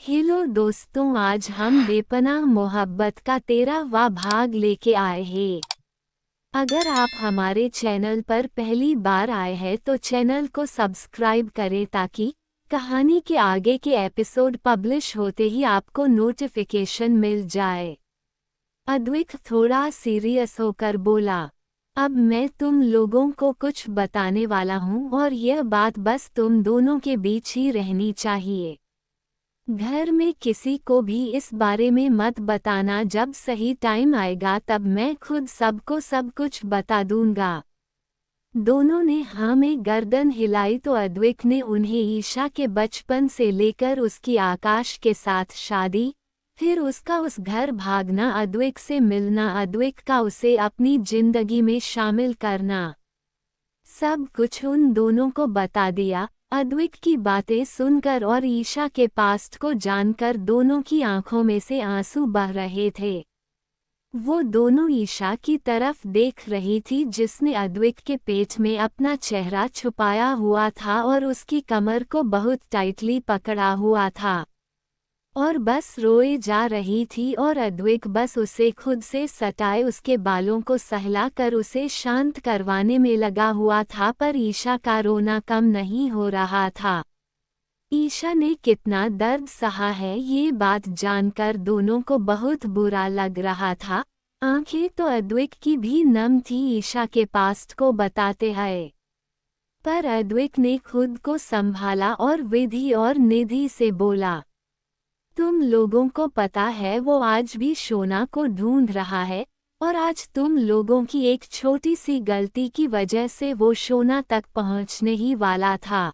Hello दोस्तों, आज हम बेपनाह मोहब्बत का 13वां भाग लेके आए हैं। अगर आप हमारे चैनल पर पहली बार आए हैं तो चैनल को सब्सक्राइब करें ताकि कहानी के आगे के एपिसोड पब्लिश होते ही आपको नोटिफिकेशन मिल जाए। अद्विक थोड़ा सीरियस होकर बोला, अब मैं तुम लोगों को कुछ बताने वाला हूँ और यह बात बस तुम दोनों के बीच ही रहनी चाहिए। घर में किसी को भी इस बारे में मत बताना, जब सही टाइम आएगा तब मैं खुद सबको सब कुछ बता दूंगा। दोनों ने हाँ में गर्दन हिलाई तो अद्विक ने उन्हें ईशा के बचपन से लेकर उसकी आकाश के साथ शादी, फिर उसका उस घर भागना, अद्विक से मिलना, अद्विक का उसे अपनी जिंदगी में शामिल करना, सब कुछ उन दोनों को बता दिया। अद्विक की बातें सुनकर और ईशा के पास्ट को जानकर दोनों की आंखों में से आंसू बह रहे थे। वो दोनों ईशा की तरफ देख रही थी जिसने अद्विक के पेट में अपना चेहरा छुपाया हुआ था और उसकी कमर को बहुत टाइटली पकड़ा हुआ था और बस रोए जा रही थी, और अद्विक बस उसे खुद से सटाए उसके बालों को सहला कर उसे शांत करवाने में लगा हुआ था, पर ईशा का रोना कम नहीं हो रहा था। ईशा ने कितना दर्द सहा है ये बात जानकर दोनों को बहुत बुरा लग रहा था। आंखें तो अद्विक की भी नम थी ईशा के पास्ट को बताते हैं, पर अद्विक ने खुद को संभाला और विधि और निधि से बोला, तुम लोगों को पता है वो आज भी शोना को ढूंढ रहा है, और आज तुम लोगों की एक छोटी सी गलती की वजह से वो शोना तक पहुंचने ही वाला था।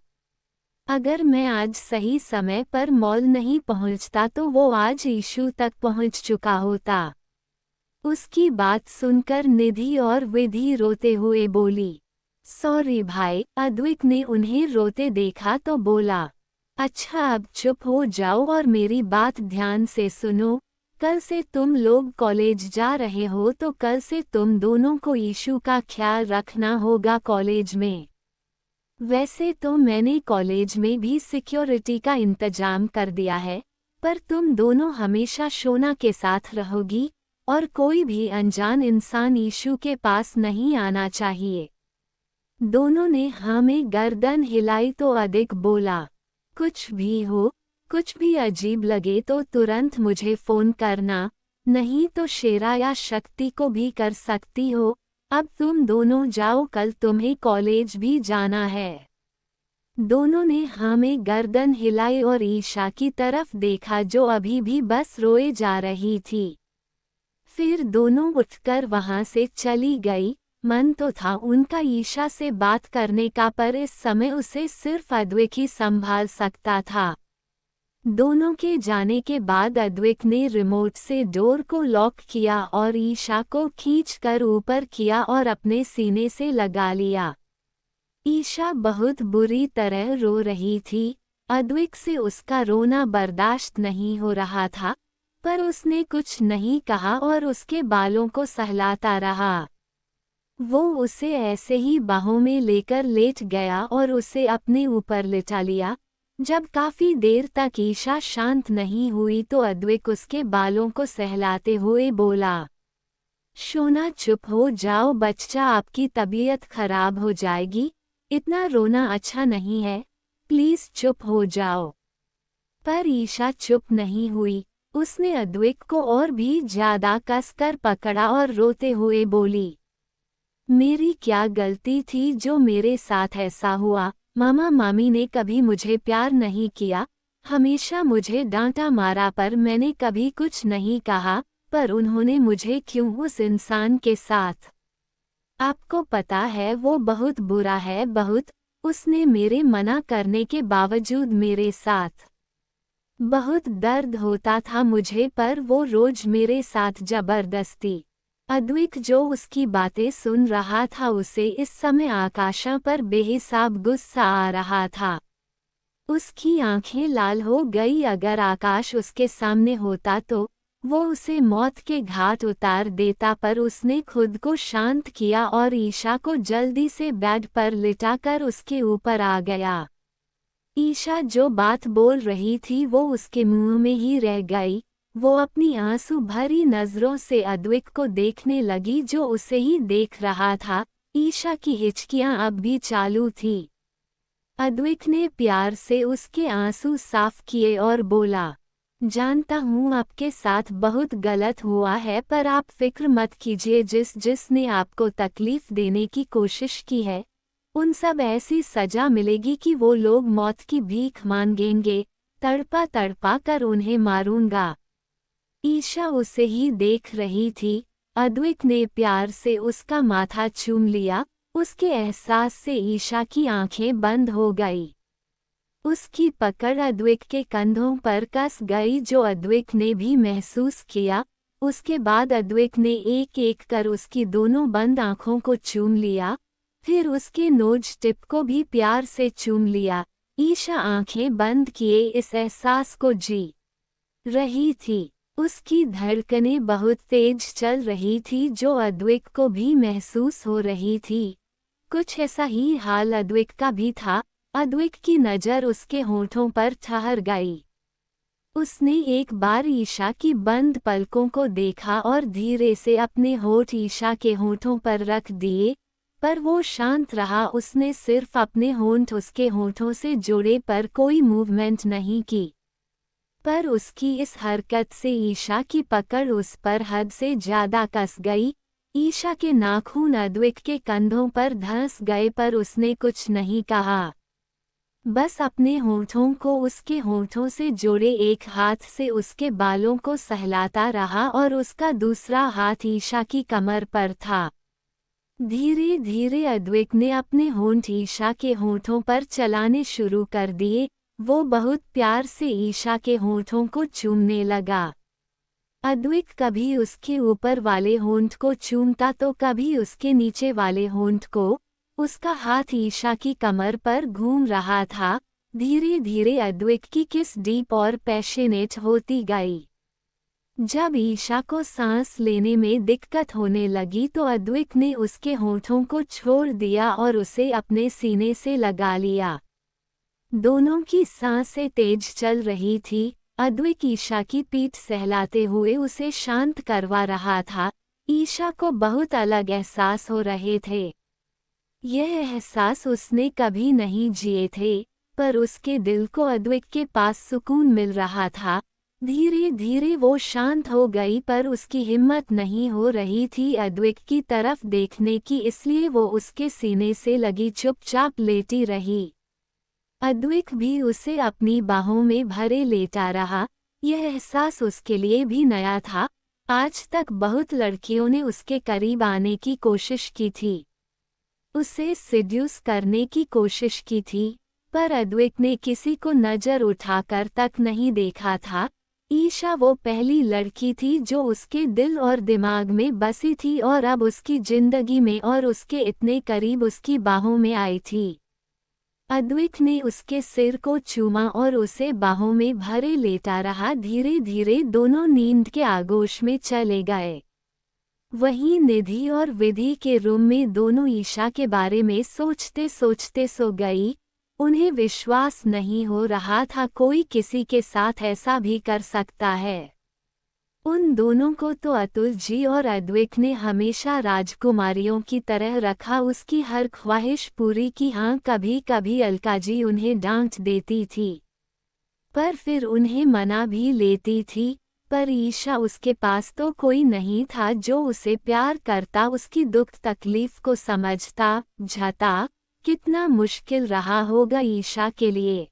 अगर मैं आज सही समय पर मॉल नहीं पहुंचता तो वो आज ईशू तक पहुंच चुका होता। उसकी बात सुनकर निधि और विधि रोते हुए बोली, सॉरी भाई। अद्विक ने उन्हें रोते देखा तो बोला, अच्छा अब चुप हो जाओ और मेरी बात ध्यान से सुनो। कल से तुम लोग कॉलेज जा रहे हो तो कल से तुम दोनों को ईशू का ख्याल रखना होगा कॉलेज में। वैसे तो मैंने कॉलेज में भी सिक्योरिटी का इंतजाम कर दिया है, पर तुम दोनों हमेशा शोना के साथ रहोगी और कोई भी अनजान इंसान ईशू के पास नहीं आना चाहिए। दोनों ने हाँ में गर्दन हिलाई तो अद्विक बोला, कुछ भी हो, कुछ भी अजीब लगे तो तुरंत मुझे फोन करना, नहीं तो शेरा या शक्ति को भी कर सकती हो। अब तुम दोनों जाओ, कल तुम्हें कॉलेज भी जाना है। दोनों ने हाँ में गर्दन हिलाई और ईशा की तरफ देखा जो अभी भी बस रोए जा रही थी। फिर दोनों उठकर वहां से चली गई। मन तो था उनका ईशा से बात करने का, पर इस समय उसे सिर्फ अद्विक ही संभाल सकता था। दोनों के जाने के बाद अद्विक ने रिमोट से डोर को लॉक किया और ईशा को खींचकर ऊपर किया और अपने सीने से लगा लिया। ईशा बहुत बुरी तरह रो रही थी। अद्विक से उसका रोना बर्दाश्त नहीं हो रहा था, पर उसने कुछ नहीं कहा और उसके बालों को सहलाता रहा। वो उसे ऐसे ही बाहों में लेकर लेट गया और उसे अपने ऊपर लिटा लिया। जब काफी देर तक ईशा शांत नहीं हुई तो अद्विक उसके बालों को सहलाते हुए बोला, शोना चुप हो जाओ बच्चा, आपकी तबीयत खराब हो जाएगी, इतना रोना अच्छा नहीं है, प्लीज चुप हो जाओ। पर ईशा चुप नहीं हुई। उसने अद्विक को और भी ज्यादा कसकर पकड़ा और रोते हुए बोली, मेरी क्या गलती थी जो मेरे साथ ऐसा हुआ? मामा मामी ने कभी मुझे प्यार नहीं किया, हमेशा मुझे डांटा मारा, पर मैंने कभी कुछ नहीं कहा, पर उन्होंने मुझे क्यों उस इंसान के साथ? आपको पता है वो बहुत बुरा है, बहुत। उसने मेरे मना करने के बावजूद मेरे साथ। बहुत दर्द होता था मुझे, पर वो रोज मेरे साथ जबरदस्ती। अद्विक जो उसकी बातें सुन रहा था उसे इस समय आकाशा पर बेहिसाब गुस्सा आ रहा था। उसकी आंखें लाल हो गई। अगर आकाश उसके सामने होता तो वो उसे मौत के घाट उतार देता, पर उसने खुद को शांत किया और ईशा को जल्दी से बेड पर लिटाकर उसके ऊपर आ गया। ईशा जो बात बोल रही थी वो उसके मुंह में ही रह गई। वो अपनी आंसू भरी नजरों से अद्विक को देखने लगी जो उसे ही देख रहा था। ईशा की हिचकियां अब भी चालू थी। अद्विक ने प्यार से उसके आंसू साफ किए और बोला, जानता हूँ आपके साथ बहुत गलत हुआ है, पर आप फिक्र मत कीजिए। जिसने आपको तकलीफ देने की कोशिश की है उन सब ऐसी सजा मिलेगी कि वो लोग मौत की भीख मांगेंगे। तड़पा तड़पा कर उन्हें मारूंगा। ईशा उसे ही देख रही थी। अद्विक ने प्यार से उसका माथा चूम लिया। उसके एहसास से ईशा की आंखें बंद हो गई। उसकी पकड़ अद्विक के कंधों पर कस गई जो अद्विक ने भी महसूस किया। उसके बाद अद्विक ने एक एक कर उसकी दोनों बंद आंखों को चूम लिया, फिर उसके नोज टिप को भी प्यार से चूम लिया। ईशा आंखें बंद किए इस एहसास को जी रही थी। उसकी धड़कनें बहुत तेज चल रही थी जो अद्विक को भी महसूस हो रही थी। कुछ ऐसा ही हाल अद्विक का भी था। अद्विक की नज़र उसके होठों पर ठहर गई। उसने एक बार ईशा की बंद पलकों को देखा और धीरे से अपने होठ ईशा के होठों पर रख दिए, पर वो शांत रहा। उसने सिर्फ अपने होंठ उसके होठों से जोड़े पर कोई मूवमेंट नहीं की। पर उसकी इस हरकत से ईशा की पकड़ उस पर हद से ज्यादा कस गई। ईशा के नाखून अद्विक के कंधों पर धंस गए पर उसने कुछ नहीं कहा, बस अपने होठों को उसके होठों से जोड़े एक हाथ से उसके बालों को सहलाता रहा और उसका दूसरा हाथ ईशा की कमर पर था। धीरे धीरे अद्विक ने अपने होंठ ईशा के होठों पर चलाने शुरू कर दिए। वो बहुत प्यार से ईशा के होठों को चूमने लगा। अद्विक कभी उसके ऊपर वाले होंठ को चूमता तो कभी उसके नीचे वाले होंठ को। उसका हाथ ईशा की कमर पर घूम रहा था। धीरे धीरे अद्विक की किस डीप और पैशनेट होती गई। जब ईशा को सांस लेने में दिक्कत होने लगी तो अद्विक ने उसके होठों को छोड़ दिया और उसे अपने सीने से लगा लिया। दोनों की सांसें तेज चल रही थी। अद्विक ईशा की पीठ सहलाते हुए उसे शांत करवा रहा था। ईशा को बहुत अलग एहसास हो रहे थे। यह एहसास उसने कभी नहीं जिए थे, पर उसके दिल को अद्विक के पास सुकून मिल रहा था। धीरे धीरे वो शांत हो गई पर उसकी हिम्मत नहीं हो रही थी अद्विक की तरफ देखने की, इसलिए वो उसके सीने से लगी चुपचाप लेटी रही। अद्विक भी उसे अपनी बाहों में भरे लेटा रहा। यह एहसास उसके लिए भी नया था। आज तक बहुत लड़कियों ने उसके करीब आने की कोशिश की थी, उसे सिड्यूस करने की कोशिश की थी, पर अद्विक ने किसी को नजर उठाकर तक नहीं देखा था। ईशा वो पहली लड़की थी जो उसके दिल और दिमाग में बसी थी और अब उसकी जिंदगी में और उसके इतने करीब उसकी बाहों में आई थी। अद्विक ने उसके सिर को चूमा और उसे बाहों में भरे लेटा रहा। धीरे धीरे दोनों नींद के आगोश में चले गए। वहीं निधि और विधि के रूम में दोनों ईशा के बारे में सोचते सोचते सो गई। उन्हें विश्वास नहीं हो रहा था कोई किसी के साथ ऐसा भी कर सकता है। उन दोनों को तो अतुल जी और अद्विक ने हमेशा राजकुमारियों की तरह रखा, उसकी हर ख्वाहिश पूरी की। हाँ, कभी कभी अलका जी उन्हें डांट देती थी, पर फिर उन्हें मना भी लेती थी। पर ईशा उसके पास तो कोई नहीं था जो उसे प्यार करता, उसकी दुख तकलीफ को समझता झता। कितना मुश्किल रहा होगा ईशा के लिए।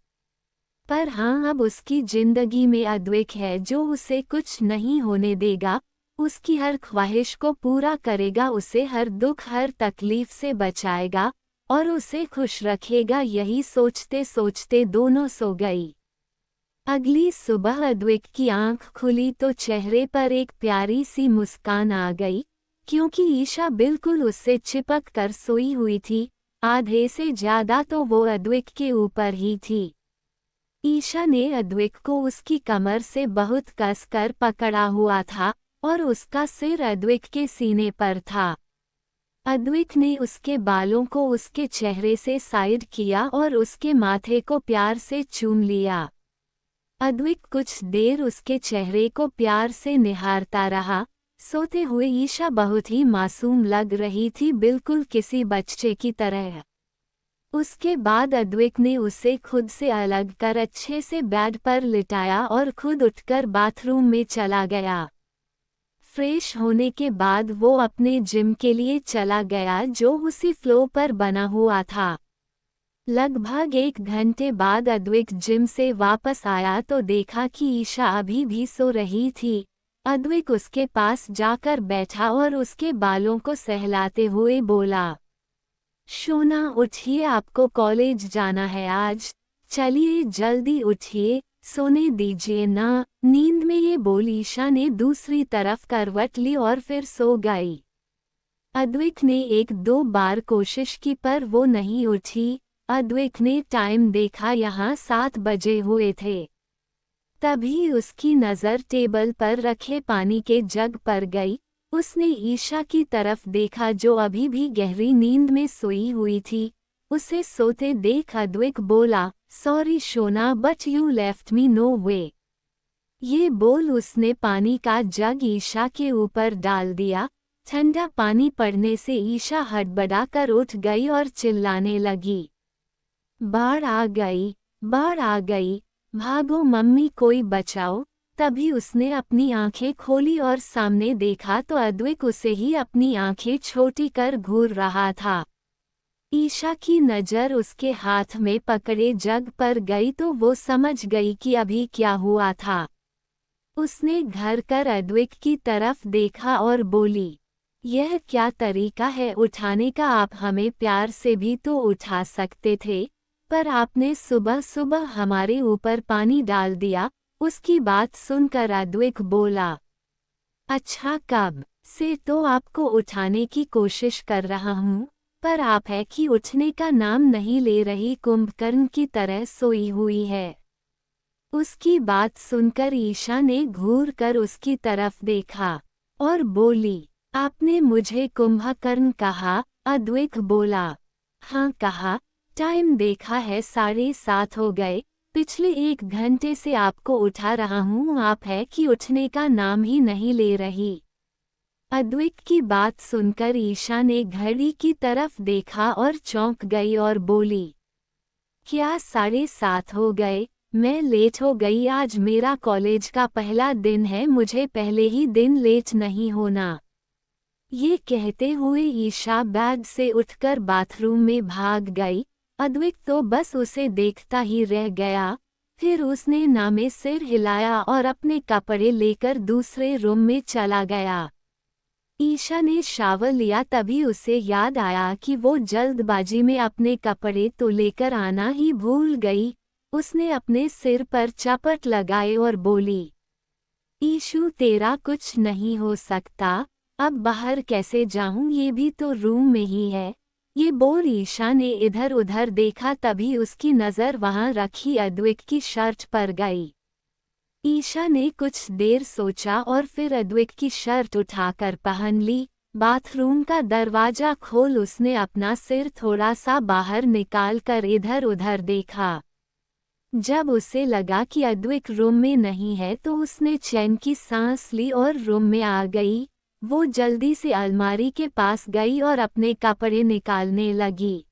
पर हाँ, अब उसकी जिंदगी में अद्विक है जो उसे कुछ नहीं होने देगा, उसकी हर ख्वाहिश को पूरा करेगा, उसे हर दुख हर तकलीफ से बचाएगा और उसे खुश रखेगा। यही सोचते सोचते दोनों सो गई। अगली सुबह अद्विक की आंख खुली तो चेहरे पर एक प्यारी सी मुस्कान आ गई, क्योंकि ईशा बिल्कुल उससे चिपक कर सोई हुई थी। आधे से ज्यादा तो वो अद्विक के ऊपर ही थी। ईशा ने अद्विक को उसकी कमर से बहुत कसकर पकड़ा हुआ था और उसका सिर अद्विक के सीने पर था। अद्विक ने उसके बालों को उसके चेहरे से साइड किया और उसके माथे को प्यार से चूम लिया। अद्विक कुछ देर उसके चेहरे को प्यार से निहारता रहा। सोते हुए ईशा बहुत ही मासूम लग रही थी, बिल्कुल किसी बच्चे की तरह। उसके बाद अद्विक ने उसे खुद से अलग कर अच्छे से बेड पर लिटाया और खुद उठकर बाथरूम में चला गया। फ्रेश होने के बाद वो अपने जिम के लिए चला गया जो उसी फ्लोर पर बना हुआ था। लगभग 1 घंटे बाद अद्विक जिम से वापस आया तो देखा कि ईशा अभी भी सो रही थी। अद्विक उसके पास जाकर बैठा और उसके बालों को सहलाते हुए बोला, शोना उठिए, आपको कॉलेज जाना है आज। चलिए जल्दी उठिए, सोने दीजिए ना। नींद में ये बोल ईशा ने दूसरी तरफ करवट ली और फिर सो गई। अद्विक ने 1-2 बार कोशिश की पर वो नहीं उठी। अद्विक ने टाइम देखा, यहाँ 7 बजे हुए थे। तभी उसकी नज़र टेबल पर रखे पानी के जग पर गई। उसने ईशा की तरफ देखा जो अभी भी गहरी नींद में सोई हुई थी। उसे सोते देख अद्विक बोला, सॉरी शोना but you left me no way. ये बोल उसने पानी का जग ईशा के ऊपर डाल दिया। ठंडा पानी पड़ने से ईशा हड़बड़ाकर उठ गई और चिल्लाने लगी, बाढ़ आ गई, बाढ़ आ गई, भागो मम्मी कोई बचाओ। तभी उसने अपनी आंखें खोली और सामने देखा तो अद्विक उसे ही अपनी आंखें छोटी कर घूर रहा था। ईशा की नज़र उसके हाथ में पकड़े जग पर गई तो वो समझ गई कि अभी क्या हुआ था। उसने घर कर अद्विक की तरफ देखा और बोली, यह क्या तरीका है उठाने का, आप हमें प्यार से भी तो उठा सकते थे, पर आपने सुबह सुबह हमारे ऊपर पानी डाल दिया। उसकी बात सुनकर अद्विक बोला, अच्छा कब से तो आपको उठाने की कोशिश कर रहा हूँ, पर आप है कि उठने का नाम नहीं ले रही, कुंभकर्ण की तरह सोई हुई है। उसकी बात सुनकर ईशा ने घूर कर उसकी तरफ देखा और बोली, आपने मुझे कुंभकर्ण कहा? अद्विक बोला, हाँ कहा। टाइम देखा है 7:30 हो गए। पिछले 1 घंटे से आपको उठा रहा हूँ, आप है कि उठने का नाम ही नहीं ले रही। अद्विक की बात सुनकर ईशा ने घड़ी की तरफ देखा और चौंक गई और बोली, क्या 7:30 हो गए? मैं लेट हो गई, आज मेरा कॉलेज का पहला दिन है, मुझे पहले ही दिन लेट नहीं होना। ये कहते हुए ईशा बेड से उठकर बाथरूम में भाग गई। अद्विक तो बस उसे देखता ही रह गया। फिर उसने नामे सिर हिलाया और अपने कपड़े लेकर दूसरे रूम में चला गया। ईशा ने शावर लिया, तभी उसे याद आया कि वो जल्दबाजी में अपने कपड़े तो लेकर आना ही भूल गई। उसने अपने सिर पर चपट लगाए और बोली, ईशु तेरा कुछ नहीं हो सकता, अब बाहर कैसे जाऊं, ये भी तो रूम में ही है। ये बोल ईशा ने इधर उधर देखा, तभी उसकी नज़र वहां रखी अद्विक की शर्ट पर गई। ईशा ने कुछ देर सोचा और फिर अद्विक की शर्ट उठाकर पहन ली। बाथरूम का दरवाजा खोल उसने अपना सिर थोड़ा सा बाहर निकाल कर इधर उधर देखा। जब उसे लगा कि अद्विक रूम में नहीं है तो उसने चैन की सांस ली और रूम में आ गई। वो जल्दी से अलमारी के पास गई और अपने कपड़े निकालने लगी।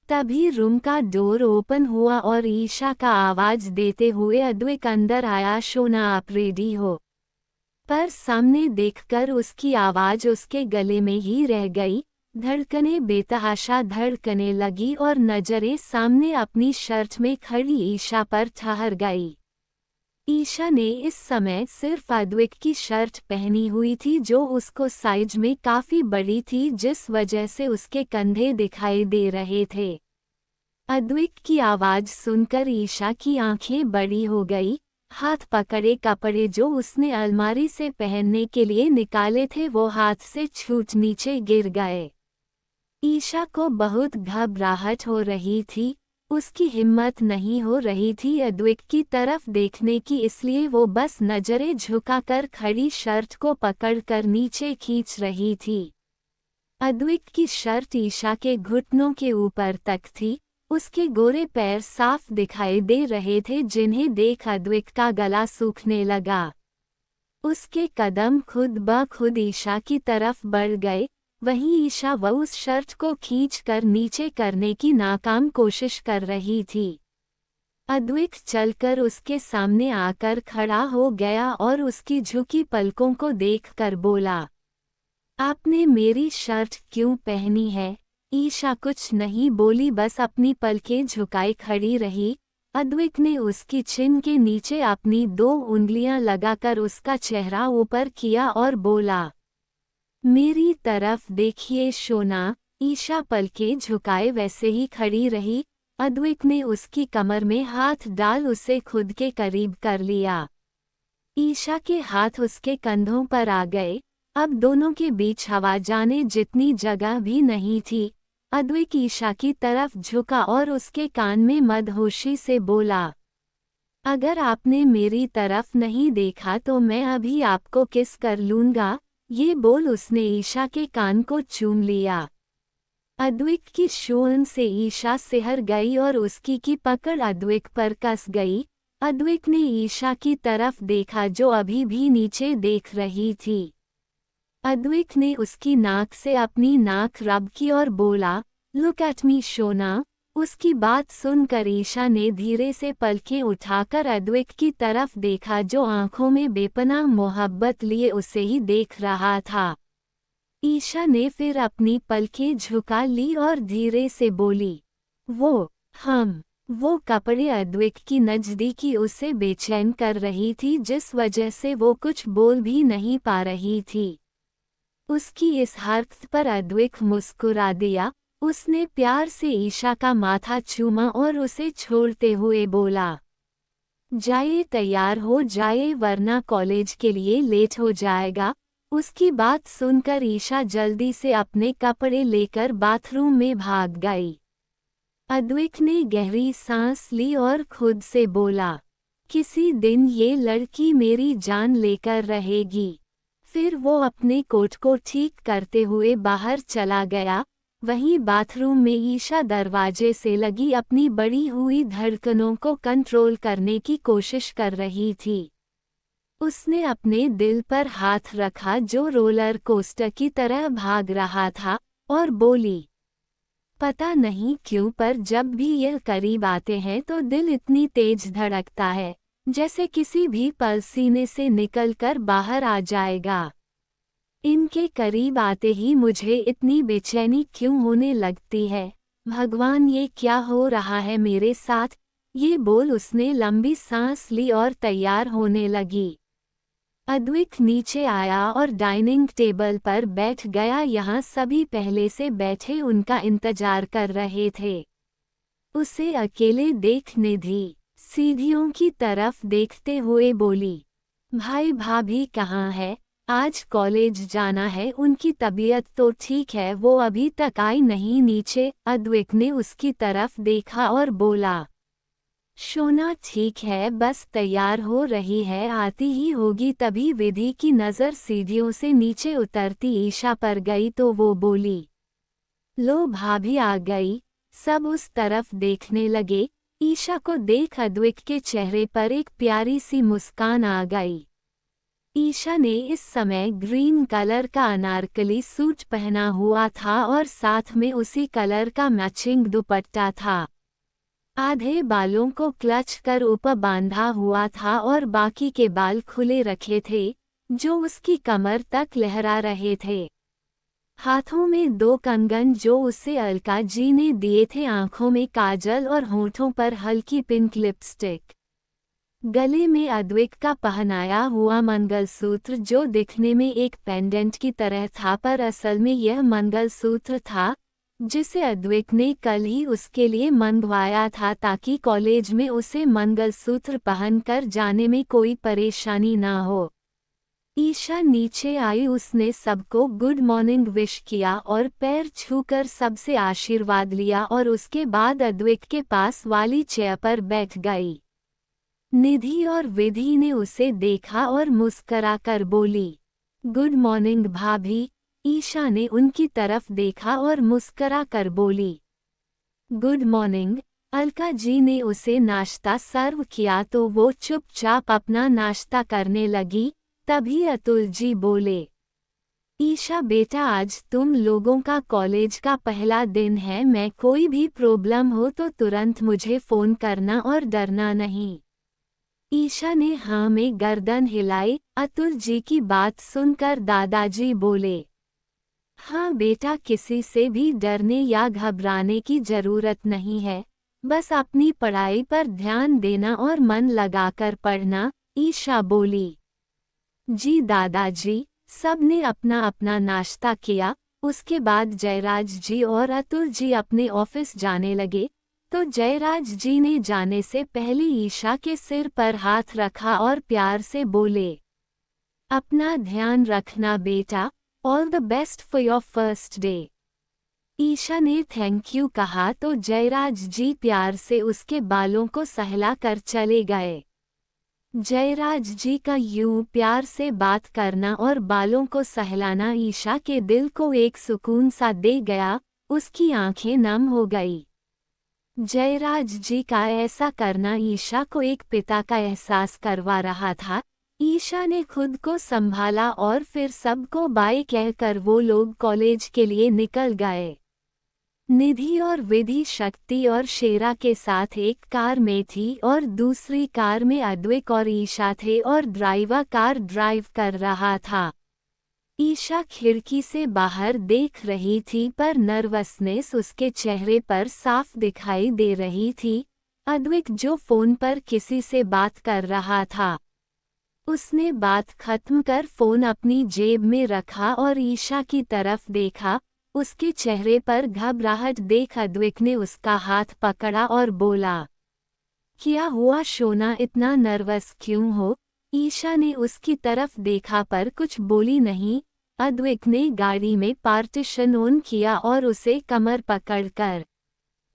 तभी रूम का डोर ओपन हुआ और ईशा का आवाज देते हुए अद्विक अंदर आया, शोना आप रेडी हो? पर सामने देखकर उसकी आवाज उसके गले में ही रह गई। धड़कनें बेतहाशा धड़कने लगी और नजरें सामने अपनी शर्ट में खड़ी ईशा पर ठहर गई। ईशा ने इस समय सिर्फ अद्विक की शर्ट पहनी हुई थी जो उसको साइज में काफी बड़ी थी, जिस वजह से उसके कंधे दिखाई दे रहे थे। अद्विक की आवाज सुनकर ईशा की आंखें बड़ी हो गई। हाथ पकड़े कपड़े जो उसने अलमारी से पहनने के लिए निकाले थे वो हाथ से छूट नीचे गिर गए। ईशा को बहुत घबराहट हो रही थी। उसकी हिम्मत नहीं हो रही थी अद्विक की तरफ देखने की, इसलिए वो बस नजरें झुकाकर खड़ी शर्ट को पकड़कर नीचे खींच रही थी। अद्विक की शर्ट ईशा के घुटनों के ऊपर तक थी। उसके गोरे पैर साफ दिखाई दे रहे थे, जिन्हें देख अद्विक का गला सूखने लगा। उसके कदम खुद ब खुद ईशा की तरफ बढ़ गए। वहीं ईशा वो उस शर्ट को खींचकर नीचे करने की नाकाम कोशिश कर रही थी। अद्विक चलकर उसके सामने आकर खड़ा हो गया और उसकी झुकी पलकों को देखकर बोला, आपने मेरी शर्ट क्यों पहनी है? ईशा कुछ नहीं बोली, बस अपनी पलकें झुकाए खड़ी रही। अद्विक ने उसकी चिन के नीचे अपनी 2 उंगलियां लगाकर उसका चेहरा ऊपर किया और बोला, मेरी तरफ देखिए शोना। ईशा पलकें झुकाए वैसे ही खड़ी रही। अद्विक ने उसकी कमर में हाथ डाल उसे खुद के करीब कर लिया। ईशा के हाथ उसके कंधों पर आ गए। अब दोनों के बीच हवा जाने जितनी जगह भी नहीं थी। अद्विक ईशा की तरफ झुका और उसके कान में मदहोशी से बोला, अगर आपने मेरी तरफ नहीं देखा तो मैं अभी आपको किस कर लूंगा। ये बोल उसने ईशा के कान को चूम लिया। अद्विक की शोन से ईशा सिहर गई और उसकी की पकड़ अद्विक पर कस गई। अद्विक ने ईशा की तरफ देखा जो अभी भी नीचे देख रही थी। अद्विक ने उसकी नाक से अपनी नाक रब की और बोला, लुक एट मी शोना। उसकी बात सुनकर ईशा ने धीरे से पलकें उठाकर अद्विक की तरफ देखा, जो आंखों में बेपनाह मोहब्बत लिए उसे ही देख रहा था। ईशा ने फिर अपनी पलकें झुका ली और धीरे से बोली, वो कपड़े अद्विक की नज़दीकी उसे बेचैन कर रही थी, जिस वजह से वो कुछ बोल भी नहीं पा रही थी। उसकी इस हरकत पर अद्विक मुस्कुरा दिया। उसने प्यार से ईशा का माथा चूमा और उसे छोड़ते हुए बोला, जाइए, तैयार हो जाए वरना कॉलेज के लिए लेट हो जाएगा। उसकी बात सुनकर ईशा जल्दी से अपने कपड़े लेकर बाथरूम में भाग गई। अद्विक ने गहरी सांस ली और खुद से बोला, किसी दिन ये लड़की मेरी जान लेकर रहेगी। फिर वो अपने कोट को ठीक करते हुए बाहर चला गया। वहीं बाथरूम में ईशा दरवाजे से लगी अपनी बढ़ी हुई धड़कनों को कंट्रोल करने की कोशिश कर रही थी। उसने अपने दिल पर हाथ रखा जो रोलर कोस्टर की तरह भाग रहा था और बोली, पता नहीं क्यों पर जब भी यह करीब आते हैं तो दिल इतनी तेज धड़कता है, जैसे किसी भी पल सीने से निकलकर बाहर आ जाएगा। इनके करीब आते ही मुझे इतनी बेचैनी क्यों होने लगती है? भगवान, ये क्या हो रहा है मेरे साथ? ये बोल उसने लंबी सांस ली और तैयार होने लगी। अद्विक नीचे आया और डाइनिंग टेबल पर बैठ गया। यहाँ सभी पहले से बैठे उनका इंतजार कर रहे थे। उसे अकेले देखने दी। सीढ़ियों की तरफ देखते हुए बोली, भाई भाभी कहाँ है? आज कॉलेज जाना है। उनकी तबीयत तो ठीक है, वो अभी तक आई नहीं नीचे। अद्विक ने उसकी तरफ देखा और बोला, शोना ठीक है, बस तैयार हो रही है, आती ही होगी। तभी विधि की नज़र सीढ़ियों से नीचे उतरती ईशा पर गई तो वो बोली, लो भाभी आ गई। सब उस तरफ देखने लगे। ईशा को देख अद्विक के चेहरे पर एक प्यारी सी मुस्कान आ गई। ईशा ने इस समय ग्रीन कलर का अनारकली सूट पहना हुआ था और साथ में उसी कलर का मैचिंग दुपट्टा था। आधे बालों को क्लच कर ऊपर बांधा हुआ था और बाकी के बाल खुले रखे थे, जो उसकी कमर तक लहरा रहे थे। हाथों में 2 कंगन जो उसे अलका जी ने दिए थे, आंखों में काजल और होठों पर हल्की पिंक लिपस्टिक। गले में अद्विक का पहनाया हुआ मंगलसूत्र जो दिखने में एक पेंडेंट की तरह था, पर असल में यह मंगलसूत्र था जिसे अद्विक ने कल ही उसके लिए मंगवाया था, ताकि कॉलेज में उसे मंगलसूत्र पहनकर जाने में कोई परेशानी ना हो। ईशा नीचे आई। उसने सबको गुड मॉर्निंग विश किया और पैर छूकर सबसे आशीर्वाद लिया और उसके बाद अद्विक के पास वाली चेयर पर बैठ गई। निधि और विधि ने उसे देखा और मुस्कराकर बोली, गुड मॉर्निंग भाभी। ईशा ने उनकी तरफ देखा और मुस्करा कर बोली, गुड मॉर्निंग। अलका जी ने उसे नाश्ता सर्व किया तो वो चुपचाप अपना नाश्ता करने लगी। तभी अतुल जी बोले, ईशा बेटा, आज तुम लोगों का कॉलेज का पहला दिन है। मैं कोई भी प्रॉब्लम हो तो तुरंत मुझे फ़ोन करना और डरना नहीं। ईशा ने हाँ में गर्दन हिलाई। अतुल जी की बात सुनकर दादाजी बोले, हाँ बेटा, किसी से भी डरने या घबराने की जरूरत नहीं है। बस अपनी पढ़ाई पर ध्यान देना और मन लगाकर पढ़ना। ईशा बोली, जी दादाजी। सबने अपना अपना नाश्ता किया। उसके बाद जयराज जी और अतुल जी अपने ऑफिस जाने लगे तो जयराज जी ने जाने से पहले ईशा के सिर पर हाथ रखा और प्यार से बोले, अपना ध्यान रखना बेटा। All the best for your first day. Isha ने थैंक यू कहा तो जयराज जी प्यार से उसके बालों को सहला कर चले गए। जयराज जी का यूं प्यार से बात करना और बालों को सहलाना ईशा के दिल को एक सुकून सा दे गया। उसकी आंखें नम हो गई। जयराज जी का ऐसा करना ईशा को एक पिता का एहसास करवा रहा था। ईशा ने खुद को संभाला और फिर सबको बाय कहकर वो लोग कॉलेज के लिए निकल गए। निधि और विधि शक्ति और शेरा के साथ एक कार में थी और दूसरी कार में अद्विक और ईशा थे और ड्राइवर कार ड्राइव कर रहा था। ईशा खिड़की से बाहर देख रही थी पर नर्वसनेस उसके चेहरे पर साफ दिखाई दे रही थी। अद्विक जो फोन पर किसी से बात कर रहा था, उसने बात खत्म कर फोन अपनी जेब में रखा और ईशा की तरफ देखा। उसके चेहरे पर घबराहट देख अद्विक ने उसका हाथ पकड़ा और बोला, क्या हुआ सोना, इतना नर्वस क्यों हो? ईशा ने उसकी तरफ देखा पर कुछ बोली नहीं। अद्विक ने गाड़ी में पार्टीशन ऑन किया और उसे कमर पकड़कर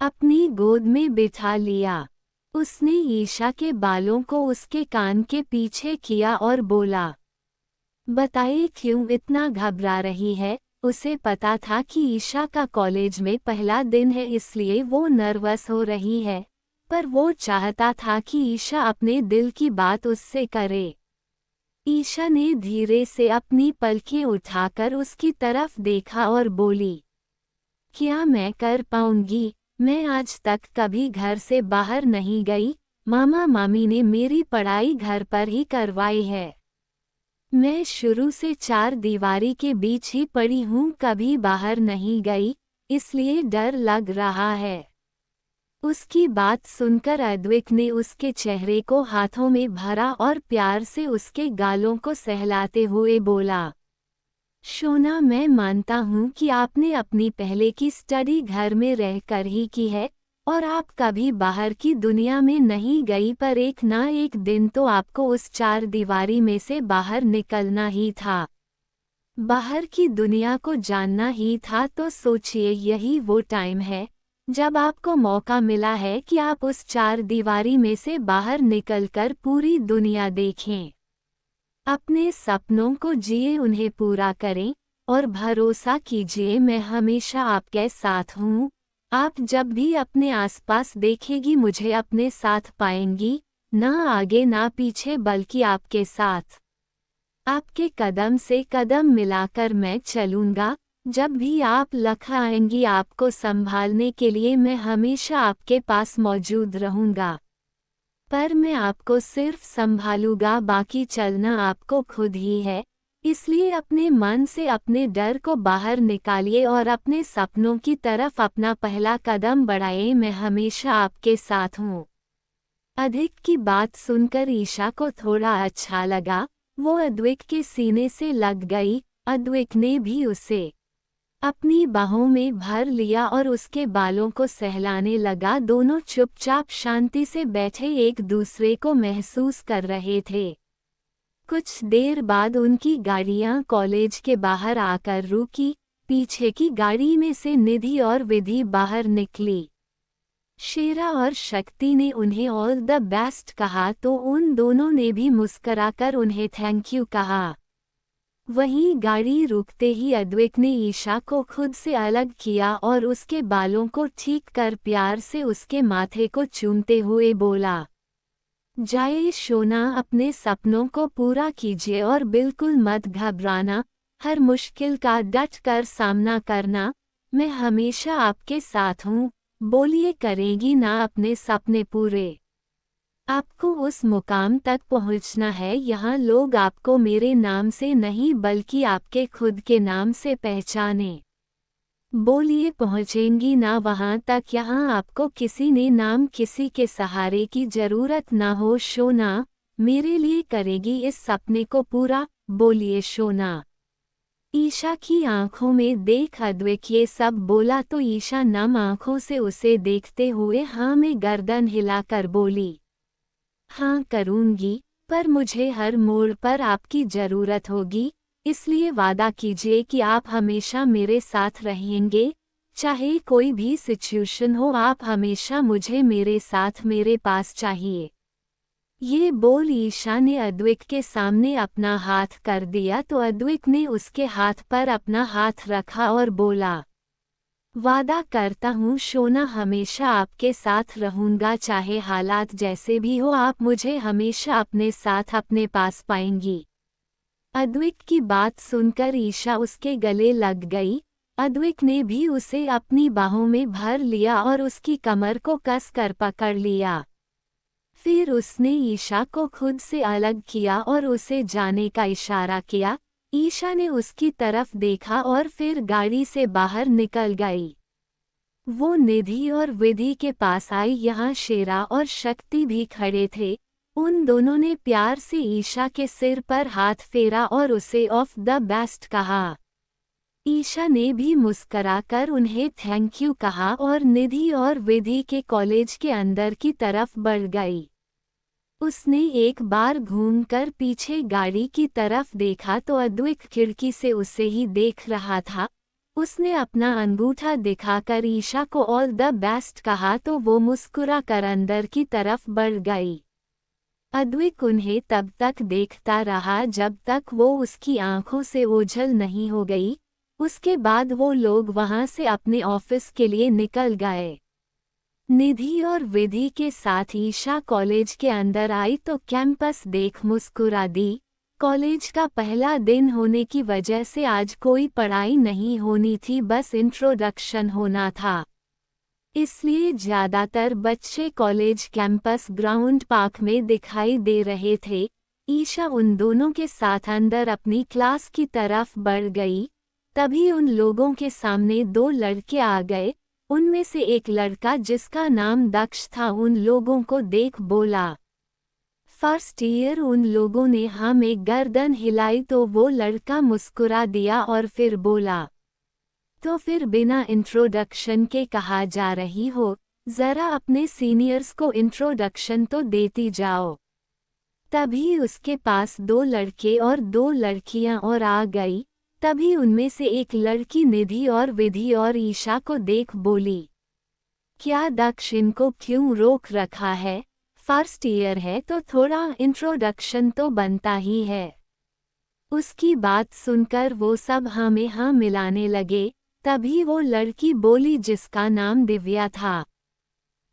अपनी गोद में बिठा लिया। उसने ईशा के बालों को उसके कान के पीछे किया और बोला, बताइए क्यों इतना घबरा रही है? उसे पता था कि ईशा का कॉलेज में पहला दिन है इसलिए वो नर्वस हो रही है, पर वो चाहता था कि ईशा अपने दिल की बात उससे करे। ईशा ने धीरे से अपनी पलकें उठाकर उसकी तरफ देखा और बोली, क्या मैं कर पाऊंगी? मैं आज तक कभी घर से बाहर नहीं गई। मामा मामी ने मेरी पढ़ाई घर पर ही करवाई है। मैं शुरू से चार दीवारी के बीच ही पड़ी हूँ, कभी बाहर नहीं गई, इसलिए डर लग रहा है। उसकी बात सुनकर अद्विक ने उसके चेहरे को हाथों में भरा और प्यार से उसके गालों को सहलाते हुए बोला, सोना, मैं मानता हूँ कि आपने अपनी पहले की स्टडी घर में रहकर ही की है और आप कभी बाहर की दुनिया में नहीं गई, पर एक ना एक दिन तो आपको उस चार दीवारी में से बाहर निकलना ही था। बाहर की दुनिया को जानना ही था। तो सोचिए, यही वो टाइम है जब आपको मौका मिला है कि आप उस चार दीवारी में से बाहर निकलकर पूरी दुनिया देखें। अपने सपनों को जिए, उन्हें पूरा करें और भरोसा कीजिए, मैं हमेशा आपके साथ हूँ। आप जब भी अपने आसपास देखेगी मुझे अपने साथ पाएंगी, ना आगे ना पीछे बल्कि आपके साथ। आपके कदम से कदम मिलाकर मैं चलूँगा। जब भी आप लखाएंगी आपको संभालने के लिए मैं हमेशा आपके पास मौजूद रहूँगा। पर मैं आपको सिर्फ संभालूंगा, बाकी चलना आपको खुद ही है। इसलिए अपने मन से अपने डर को बाहर निकालिए और अपने सपनों की तरफ अपना पहला कदम बढ़ाइए। मैं हमेशा आपके साथ हूँ। अद्विक की बात सुनकर ईशा को थोड़ा अच्छा लगा। वो अद्विक के सीने से लग गई। अद्विक ने भी उसे अपनी बाहों में भर लिया और उसके बालों को सहलाने लगा। दोनों चुपचाप शांति से बैठे एक दूसरे को महसूस कर रहे थे। कुछ देर बाद उनकी गाड़ियां कॉलेज के बाहर आकर रुकी। पीछे की गाड़ी में से निधि और विधि बाहर निकली। शेरा और शक्ति ने उन्हें ऑल द बेस्ट कहा तो उन दोनों ने भी मुस्कुराकर उन्हें थैंक यू कहा। वहीं गाड़ी रुकते ही अद्विक ने ईशा को खुद से अलग किया और उसके बालों को ठीक कर प्यार से उसके माथे को चूमते हुए बोला, जाइए शोना, अपने सपनों को पूरा कीजिए और बिल्कुल मत घबराना, हर मुश्किल का डट कर सामना करना, मैं हमेशा आपके साथ हूँ, बोलिए करेगी ना अपने सपने पूरे। आपको उस मुकाम तक पहुंचना है, यहाँ लोग आपको मेरे नाम से नहीं बल्कि आपके खुद के नाम से पहचाने। बोलिए पहुंचेंगी ना वहां तक, यहाँ आपको किसी ने नाम किसी के सहारे की जरूरत ना हो शोना, मेरे लिए करेगी इस सपने को पूरा, बोलिए शोना। ईशा की आंखों में देख अद्विक ये सब बोला तो ईशा नम आंखों से उसे देखते हुए हाँ में गर्दन हिलाकर बोली, हाँ करूँगी, पर मुझे हर मोड़ पर आपकी ज़रूरत होगी, इसलिए वादा कीजिए कि आप हमेशा मेरे साथ रहेंगे, चाहे कोई भी सिचुएशन हो आप हमेशा मुझे मेरे साथ मेरे पास चाहिए। ये बोल ईशा ने अद्विक के सामने अपना हाथ कर दिया तो अद्विक ने उसके हाथ पर अपना हाथ रखा और बोला, वादा करता हूँ शोना, हमेशा आपके साथ रहूँगा, चाहे हालात जैसे भी हो आप मुझे हमेशा अपने साथ अपने पास पाएंगी। अद्विक की बात सुनकर ईशा उसके गले लग गई। अद्विक ने भी उसे अपनी बाहों में भर लिया और उसकी कमर को कस कर पकड़ लिया। फिर उसने ईशा को खुद से अलग किया और उसे जाने का इशारा किया। ईशा ने उसकी तरफ देखा और फिर गाड़ी से बाहर निकल गई। वो निधि और विधि के पास आई, यहाँ शेरा और शक्ति भी खड़े थे। उन दोनों ने प्यार से ईशा के सिर पर हाथ फेरा और उसे ऑफ द बेस्ट कहा। ईशा ने भी मुस्कराकर उन्हें थैंक यू कहा और निधि और विधि के कॉलेज के अंदर की तरफ बढ़ गई। उसने एक बार घूमकर पीछे गाड़ी की तरफ देखा तो अद्विक खिड़की से उसे ही देख रहा था। उसने अपना अंगूठा दिखाकर ईशा को ऑल द बेस्ट कहा तो वो मुस्कुरा कर अंदर की तरफ बढ़ गई। अद्विक उन्हें तब तक देखता रहा जब तक वो उसकी आंखों से ओझल नहीं हो गई। उसके बाद वो लोग वहां से अपने ऑफिस के लिए निकल गए। निधि और विधि के साथ ईशा कॉलेज के अंदर आई तो कैंपस देख मुस्कुरा दी। कॉलेज का पहला दिन होने की वजह से आज कोई पढ़ाई नहीं होनी थी, बस इंट्रोडक्शन होना था। इसलिए ज़्यादातर बच्चे कॉलेज कैंपस ग्राउंड पार्क में दिखाई दे रहे थे। ईशा उन दोनों के साथ अंदर अपनी क्लास की तरफ बढ़ गई। तभी उन लोगों के सामने दो लड़के आ गए। उनमें से एक लड़का जिसका नाम दक्ष था उन लोगों को देख बोला, फर्स्ट ईयर। उन लोगों ने हाँ में गर्दन हिलाई तो वो लड़का मुस्कुरा दिया और फिर बोला, तो फिर बिना इंट्रोडक्शन के कहा जा रही हो, ज़रा अपने सीनियर्स को इंट्रोडक्शन तो देती जाओ। तभी उसके पास दो लड़के और दो लड़कियां और आ गई। तभी उनमें से एक लड़की निधि और विधि और ईशा को देख बोली, क्या दक्ष इनको क्यों रोक रखा है? फर्स्ट ईयर है तो थोड़ा इंट्रोडक्शन तो बनता ही है। उसकी बात सुनकर वो सब हाँ में हाँ मिलाने लगे। तभी वो लड़की बोली जिसका नाम दिव्या था,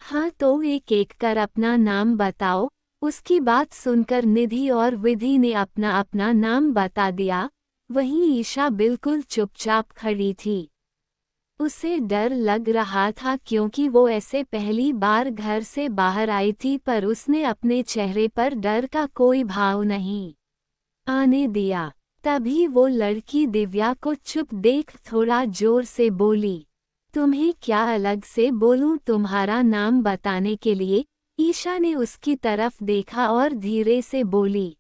हाँ तो एक एक कर अपना नाम बताओ। उसकी बात सुनकर निधि और विधि ने अपना अपना नाम बता दिया। वहीं ईशा बिल्कुल चुपचाप खड़ी थी। उसे डर लग रहा था क्योंकि वो ऐसे पहली बार घर से बाहर आई थी, पर उसने अपने चेहरे पर डर का कोई भाव नहीं आने दिया। तभी वो लड़की दिव्या को चुप देख थोड़ा जोर से बोली, तुम्हें क्या अलग से बोलूं तुम्हारा नाम बताने के लिए? ईशा ने उसकी तरफ देखा और धीरे से बोली,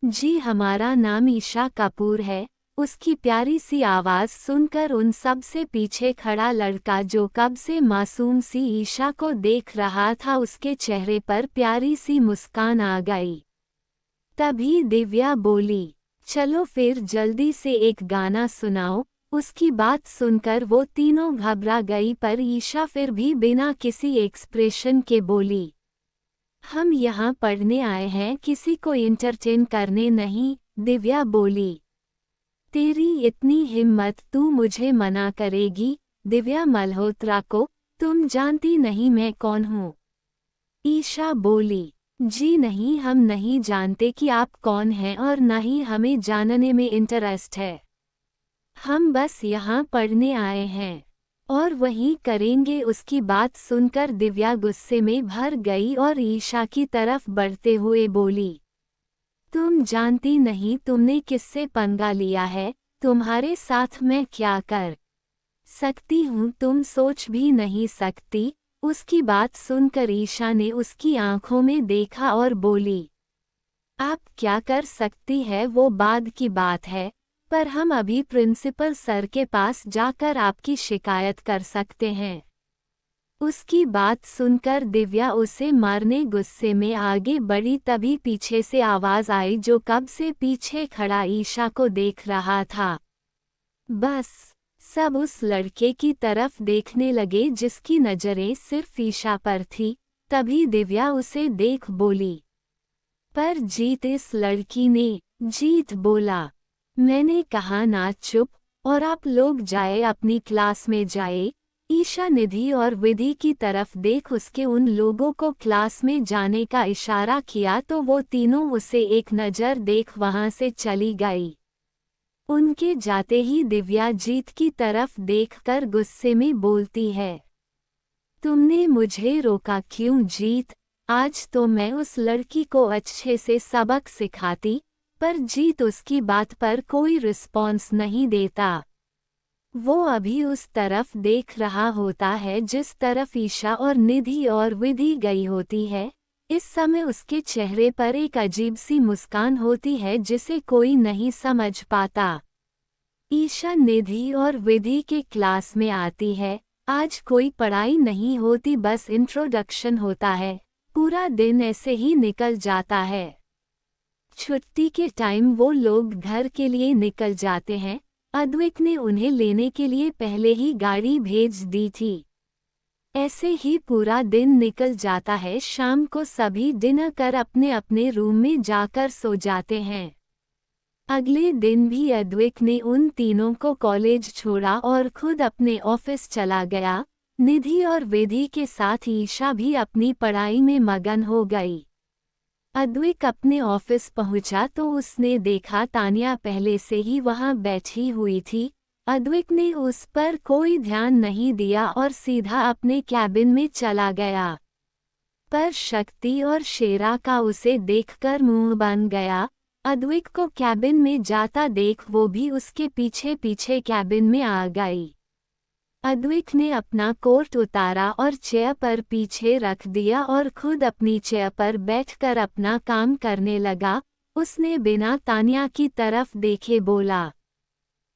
जी हमारा नाम ईशा कपूर है। उसकी प्यारी सी आवाज़ सुनकर उन सब से पीछे खड़ा लड़का जो कब से मासूम सी ईशा को देख रहा था उसके चेहरे पर प्यारी सी मुस्कान आ गई। तभी दिव्या बोली, चलो फिर जल्दी से एक गाना सुनाओ। उसकी बात सुनकर वो तीनों घबरा गई, पर ईशा फिर भी बिना किसी एक्सप्रेशन के बोली, हम यहाँ पढ़ने आए हैं, किसी को इंटरटेन करने नहीं। दिव्या बोली, तेरी इतनी हिम्मत, तू मुझे मना करेगी? दिव्या मल्होत्रा को तुम जानती नहीं मैं कौन हूँ? ईशा बोली। जी नहीं, हम नहीं जानते कि आप कौन हैं और न ही हमें जानने में इंटरेस्ट है। हम बस यहाँ पढ़ने आए हैं और वही करेंगे। उसकी बात सुनकर दिव्या गुस्से में भर गई और ईशा की तरफ बढ़ते हुए बोली, तुम जानती नहीं तुमने किससे पंगा लिया है? तुम्हारे साथ मैं क्या कर सकती हूँ तुम सोच भी नहीं सकती। उसकी बात सुनकर ईशा ने उसकी आंखों में देखा और बोली, आप क्या कर सकती है वो बाद की बात है, पर हम अभी प्रिंसिपल सर के पास जाकर आपकी शिकायत कर सकते हैं। उसकी बात सुनकर दिव्या उसे मारने गुस्से में आगे बढ़ी, तभी पीछे से आवाज आई जो कब से पीछे खड़ा ईशा को देख रहा था। बस सब उस लड़के की तरफ देखने लगे जिसकी नजरें सिर्फ ईशा पर थी। तभी दिव्या उसे देख बोली, पर जीत? इस लड़की ने। जीत बोला, मैंने कहा ना चुप, और आप लोग जाए अपनी क्लास में जाए। ईशा निधि और विधि की तरफ देख उसके उन लोगों को क्लास में जाने का इशारा किया तो वो तीनों उसे एक नज़र देख वहां से चली गई। उनके जाते ही दिव्या जीत की तरफ देखकर गुस्से में बोलती है, तुमने मुझे रोका क्यों जीत? आज तो मैं उस लड़की को अच्छे से सबक सिखाती। पर जीत उसकी बात पर कोई रिस्पॉन्स नहीं देता। वो अभी उस तरफ देख रहा होता है जिस तरफ ईशा और निधि और विधि गई होती है। इस समय उसके चेहरे पर एक अजीब सी मुस्कान होती है जिसे कोई नहीं समझ पाता। ईशा निधि और विधि के क्लास में आती है। आज कोई पढ़ाई नहीं होती, बस इंट्रोडक्शन होता है। पूरा दिन ऐसे ही निकल जाता है। छुट्टी के टाइम वो लोग घर के लिए निकल जाते हैं। अद्विक ने उन्हें लेने के लिए पहले ही गाड़ी भेज दी थी। ऐसे ही पूरा दिन निकल जाता है। शाम को सभी डिनर कर अपने अपने रूम में जाकर सो जाते हैं। अगले दिन भी अद्विक ने उन तीनों को कॉलेज छोड़ा और खुद अपने ऑफिस चला गया। निधि और विधि के साथ ईशा भी अपनी पढ़ाई में मगन हो गई। अद्विक अपने ऑफिस पहुंचा तो उसने देखा तानिया पहले से ही वहां बैठी हुई थी। अद्विक ने उस पर कोई ध्यान नहीं दिया और सीधा अपने कैबिन में चला गया। पर शक्ति और शेरा का उसे देखकर मुंह बन गया। अद्विक को कैबिन में जाता देख वो भी उसके पीछे पीछे कैबिन में आ गई। अद्विक ने अपना कोट उतारा और चेयर पर पीछे रख दिया और खुद अपनी चेयर पर बैठकर अपना काम करने लगा। उसने बिना तानिया की तरफ देखे बोला,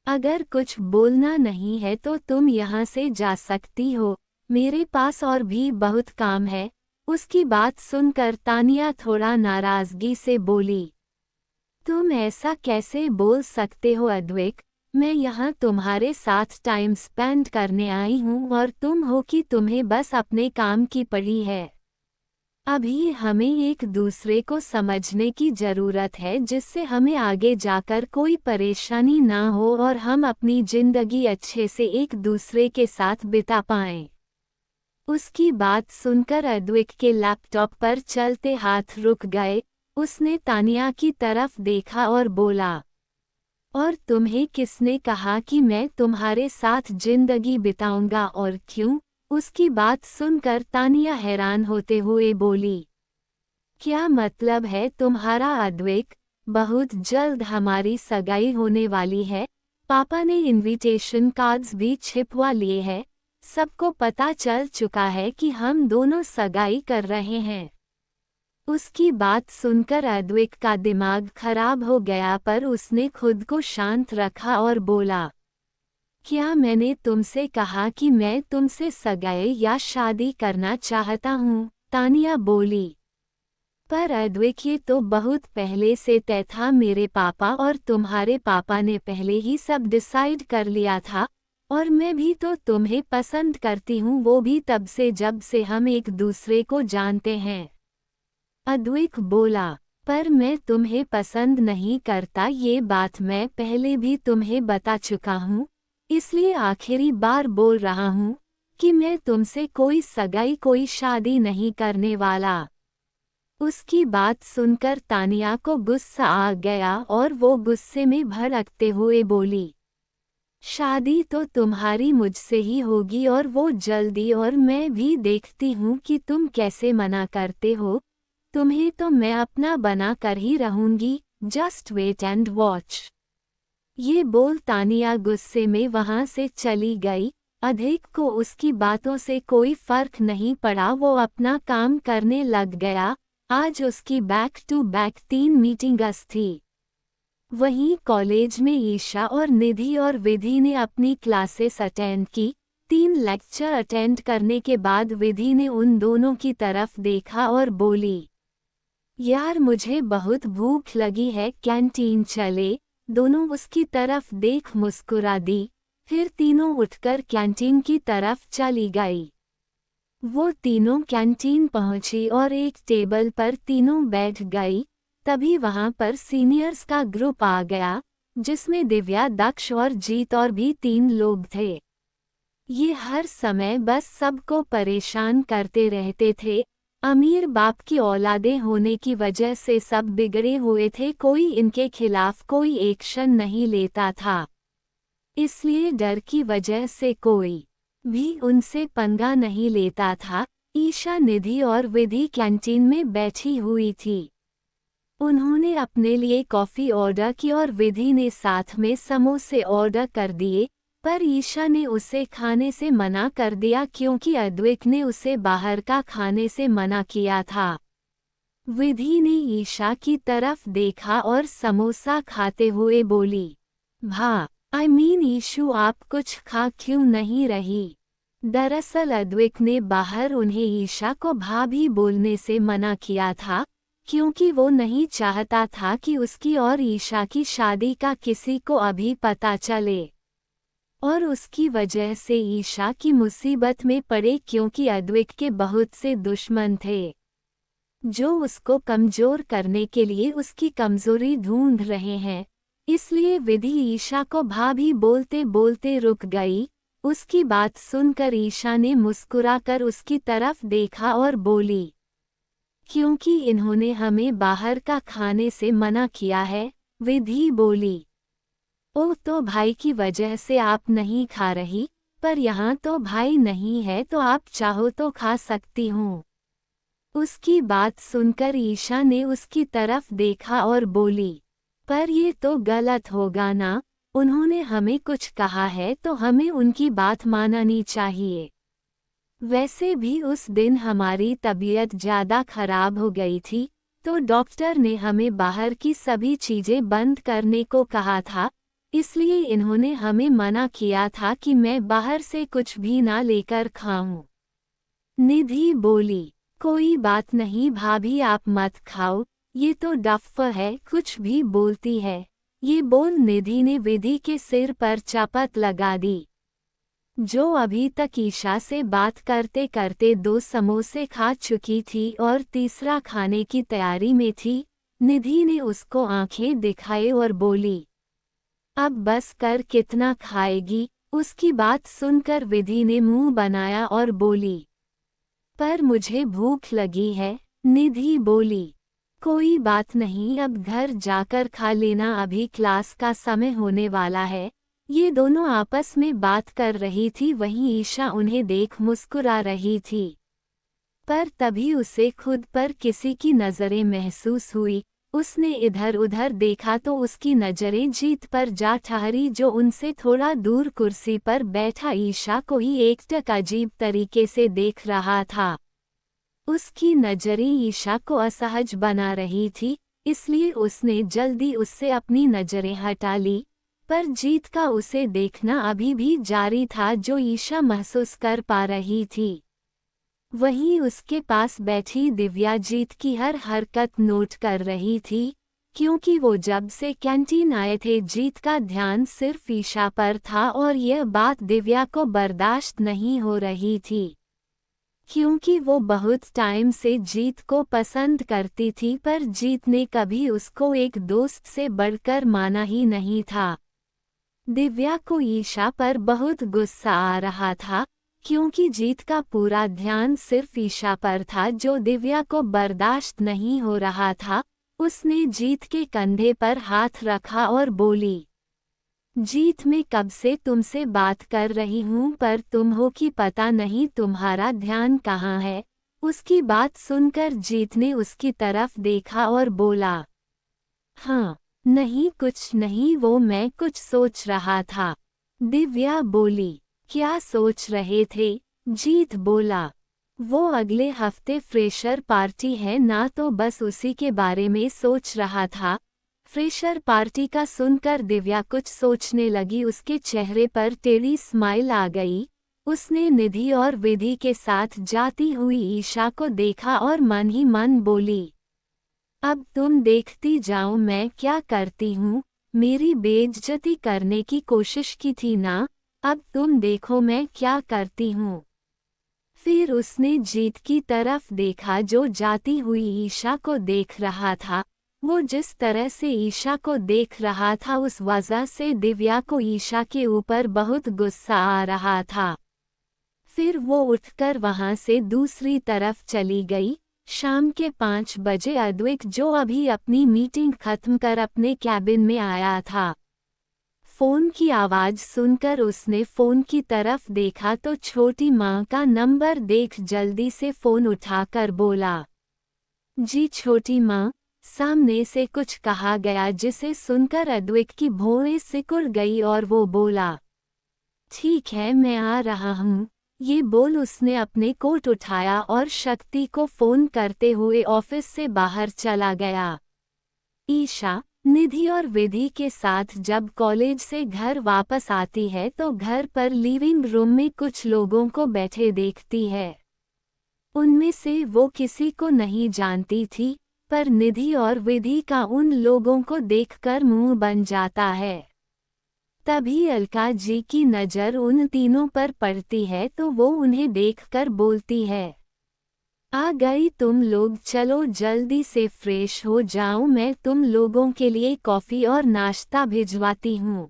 अगर कुछ बोलना नहीं है तो तुम यहाँ से जा सकती हो, मेरे पास और भी बहुत काम है। उसकी बात सुनकर तानिया थोड़ा नाराजगी से बोली, तुम ऐसा कैसे बोल सकते हो अद्विक? मैं यहाँ तुम्हारे साथ टाइम स्पेंड करने आई हूँ और तुम हो कि तुम्हें बस अपने काम की पड़ी है। अभी हमें एक दूसरे को समझने की ज़रूरत है जिससे हमें आगे जाकर कोई परेशानी ना हो और हम अपनी ज़िंदगी अच्छे से एक दूसरे के साथ बिता पाएं। उसकी बात सुनकर अद्विक के लैपटॉप पर चलते हाथ रुक गए। उसने तानिया की तरफ देखा और बोला, और तुम्हें किसने कहा कि मैं तुम्हारे साथ जिंदगी बिताऊंगा और क्यों? उसकी बात सुनकर तानिया हैरान होते हुए बोली, क्या मतलब है तुम्हारा अद्विक? बहुत जल्द हमारी सगाई होने वाली है। पापा ने इनविटेशन कार्ड्स भी छिपवा लिए हैं। सबको पता चल चुका है कि हम दोनों सगाई कर रहे हैं। उसकी बात सुनकर अद्विक का दिमाग खराब हो गया, पर उसने खुद को शांत रखा और बोला, क्या मैंने तुमसे कहा कि मैं तुमसे सगाई या शादी करना चाहता हूँ? तानिया बोली, पर अद्विक ये तो बहुत पहले से तय था। मेरे पापा और तुम्हारे पापा ने पहले ही सब डिसाइड कर लिया था, और मैं भी तो तुम्हें पसंद करती हूँ, वो भी तब से जब से हम एक दूसरे को जानते हैं। अद्विक बोला, पर मैं तुम्हें पसंद नहीं करता, ये बात मैं पहले भी तुम्हें बता चुका हूँ, इसलिए आखिरी बार बोल रहा हूँ कि मैं तुमसे कोई सगाई कोई शादी नहीं करने वाला। उसकी बात सुनकर तानिया को गुस्सा आ गया और वो गुस्से में भड़कते हुए बोली, शादी तो तुम्हारी मुझसे ही होगी और वो जल्दी, और मैं भी देखती हूँ कि तुम कैसे मना करते हो। तुम्हें तो मैं अपना बना कर ही रहूंगी, जस्ट वेट एंड वॉच। ये बोल तानिया गुस्से में वहां से चली गई। अधिक को उसकी बातों से कोई फर्क नहीं पड़ा, वो अपना काम करने लग गया। आज उसकी बैक टू बैक 3 मीटिंग्स थी। वहीं कॉलेज में ईशा और निधि और विधि ने अपनी क्लासेस अटेंड की। 3 लेक्चर अटेंड करने के बाद विधि ने उन दोनों की तरफ देखा और बोली, यार मुझे बहुत भूख लगी है, कैंटीन चले। दोनों उसकी तरफ देख मुस्कुरा दी। फिर तीनों उठकर कैंटीन की तरफ चली गई। वो तीनों कैंटीन पहुंची और एक टेबल पर तीनों बैठ गई। तभी वहां पर सीनियर्स का ग्रुप आ गया, जिसमें दिव्या, दक्ष और जीत और भी 3 लोग थे। ये हर समय बस सबको परेशान करते रहते थे। अमीर बाप की औलादें होने की वजह से सब बिगड़े हुए थे, कोई इनके खिलाफ कोई एक्शन नहीं लेता था। इसलिए डर की वजह से कोई भी उनसे पंगा नहीं लेता था। ईशा, निधि और विधि कैंटीन में बैठी हुई थी। उन्होंने अपने लिए कॉफ़ी ऑर्डर की और विधि ने साथ में समोसे ऑर्डर कर दिए, पर ईशा ने उसे खाने से मना कर दिया क्योंकि अद्विक ने उसे बाहर का खाने से मना किया था। विधि ने ईशा की तरफ देखा और समोसा खाते हुए बोली, आई मीन ईशू, आप कुछ खा क्यों नहीं रही? दरअसल अद्विक ने बाहर उन्हें ईशा को भाभी बोलने से मना किया था, क्योंकि वो नहीं चाहता था कि उसकी और ईशा की शादी का किसी को अभी पता चले, और उसकी वजह से ईशा की मुसीबत में पड़े, क्योंकि अद्विक के बहुत से दुश्मन थे जो उसको कमज़ोर करने के लिए उसकी कमज़ोरी ढूंढ रहे हैं। इसलिए विधि ईशा को भाभी बोलते बोलते रुक गई। उसकी बात सुनकर ईशा ने मुस्कुराकर उसकी तरफ देखा और बोली, क्योंकि इन्होंने हमें बाहर का खाने से मना किया है। विधि बोली, ओह, तो भाई की वजह से आप नहीं खा रही, पर यहाँ तो भाई नहीं है, तो आप चाहो तो खा सकती हूँ। उसकी बात सुनकर ईशा ने उसकी तरफ देखा और बोली, पर ये तो गलत होगा ना, उन्होंने हमें कुछ कहा है तो हमें उनकी बात माननी चाहिए। वैसे भी उस दिन हमारी तबीयत ज़्यादा खराब हो गई थी, तो डॉक्टर ने हमें बाहर की सभी चीज़ें बंद करने को कहा था, इसलिए इन्होंने हमें मना किया था कि मैं बाहर से कुछ भी ना लेकर खाऊं। निधि बोली, कोई बात नहीं भाभी, आप मत खाओ, ये तो डफ है, कुछ भी बोलती है। ये बोल निधि ने विधि के सिर पर चापत लगा दी, जो अभी तक ईशा से बात करते करते 2 समोसे खा चुकी थी और तीसरा खाने की तैयारी में थी। निधि ने उसको आंखें दिखाए और बोली, अब बस कर, कितना खाएगी? उसकी बात सुनकर विधि ने मुंह बनाया और बोली, पर मुझे भूख लगी है। निधि बोली, कोई बात नहीं, अब घर जाकर खा लेना, अभी क्लास का समय होने वाला है। ये दोनों आपस में बात कर रही थी, वहीं ईशा उन्हें देख मुस्कुरा रही थी। पर तभी उसे खुद पर किसी की नज़रें महसूस हुई। उसने इधर उधर देखा तो उसकी नज़रें जीत पर जा ठहरी, जो उनसे थोड़ा दूर कुर्सी पर बैठा ईशा को ही एकटक अजीब तरीके से देख रहा था। उसकी नज़रें ईशा को असहज बना रही थी, इसलिए उसने जल्दी उससे अपनी नज़रें हटा ली, पर जीत का उसे देखना अभी भी जारी था, जो ईशा महसूस कर पा रही थी। वहीं उसके पास बैठी दिव्या जीत की हर हरकत नोट कर रही थी, क्योंकि वो जब से कैंटीन आए थे जीत का ध्यान सिर्फ ईशा पर था और यह बात दिव्या को बर्दाश्त नहीं हो रही थी। क्योंकि वो बहुत टाइम से जीत को पसंद करती थी, पर जीत ने कभी उसको एक दोस्त से बढ़कर माना ही नहीं था। दिव्या को ईशा पर बहुत गुस्सा आ रहा था, क्योंकि जीत का पूरा ध्यान सिर्फ ईशा पर था, जो दिव्या को बर्दाश्त नहीं हो रहा था। उसने जीत के कंधे पर हाथ रखा और बोली, जीत, मैं कब से तुमसे बात कर रही हूँ, पर तुम हो कि पता नहीं तुम्हारा ध्यान कहाँ है। उसकी बात सुनकर जीत ने उसकी तरफ देखा और बोला, हाँ, नहीं कुछ नहीं, वो मैं कुछ सोच रहा था। दिव्या बोली, क्या सोच रहे थे? जीत बोला, वो अगले हफ्ते फ्रेशर पार्टी है ना, तो बस उसी के बारे में सोच रहा था। फ्रेशर पार्टी का सुनकर दिव्या कुछ सोचने लगी। उसके चेहरे पर टेढ़ी स्माइल आ गई। उसने निधि और विधि के साथ जाती हुई ईशा को देखा और मन ही मन बोली, अब तुम देखती जाओ मैं क्या करती हूँ। मेरी बेइज्जती करने की कोशिश की थी ना, अब तुम देखो मैं क्या करती हूँ। फिर उसने जीत की तरफ देखा, जो जाती हुई ईशा को देख रहा था। वो जिस तरह से ईशा को देख रहा था, उस वजह से दिव्या को ईशा के ऊपर बहुत गुस्सा आ रहा था। फिर वो उठकर वहां से दूसरी तरफ चली गई। शाम के 5 बजे अद्विक, जो अभी अपनी मीटिंग खत्म कर अपने कैबिन में आया था, फोन की आवाज सुनकर उसने फोन की तरफ देखा तो छोटी माँ का नंबर देख जल्दी से फोन उठाकर बोला, जी छोटी माँ। सामने से कुछ कहा गया, जिसे सुनकर अद्विक की भौहें सिकुड़ गई और वो बोला, ठीक है मैं आ रहा हूँ। ये बोल उसने अपने कोट उठाया और शक्ति को फोन करते हुए ऑफिस से बाहर चला गया। ईशा, निधि और विधि के साथ जब कॉलेज से घर वापस आती है तो घर पर लिविंग रूम में कुछ लोगों को बैठे देखती है। उनमें से वो किसी को नहीं जानती थी, पर निधि और विधि का उन लोगों को देखकर मुंह बन जाता है। तभी अलका जी की नज़र उन तीनों पर पड़ती है तो वो उन्हें देखकर बोलती है, आ गई तुम लोग, चलो जल्दी से फ्रेश हो जाओ, मैं तुम लोगों के लिए कॉफ़ी और नाश्ता भिजवाती हूँ।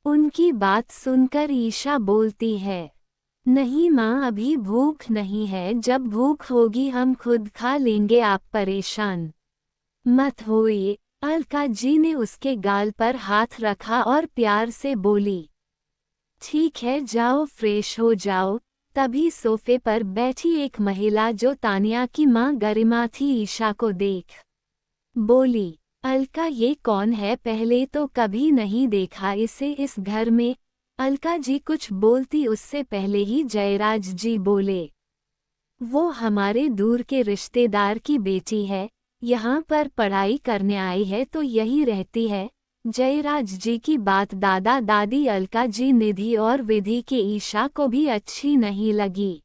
उनकी बात सुनकर ईशा बोलती है, नहीं माँ, अभी भूख नहीं है, जब भूख होगी हम खुद खा लेंगे, आप परेशान मत होइए। अलका जी ने उसके गाल पर हाथ रखा और प्यार से बोली, ठीक है जाओ फ्रेश हो जाओ। तभी सोफे पर बैठी एक महिला, जो तानिया की माँ गरिमा थी, ईशा को देख बोली, अलका ये कौन है, पहले तो कभी नहीं देखा इसे इस घर में। अलका जी कुछ बोलती उससे पहले ही जयराज जी बोले, वो हमारे दूर के रिश्तेदार की बेटी है, यहाँ पर पढ़ाई करने आई है तो यही रहती है। जयराज जी की बात दादा दादी अलका जी, निधि और विधि के ईशा को भी अच्छी नहीं लगी,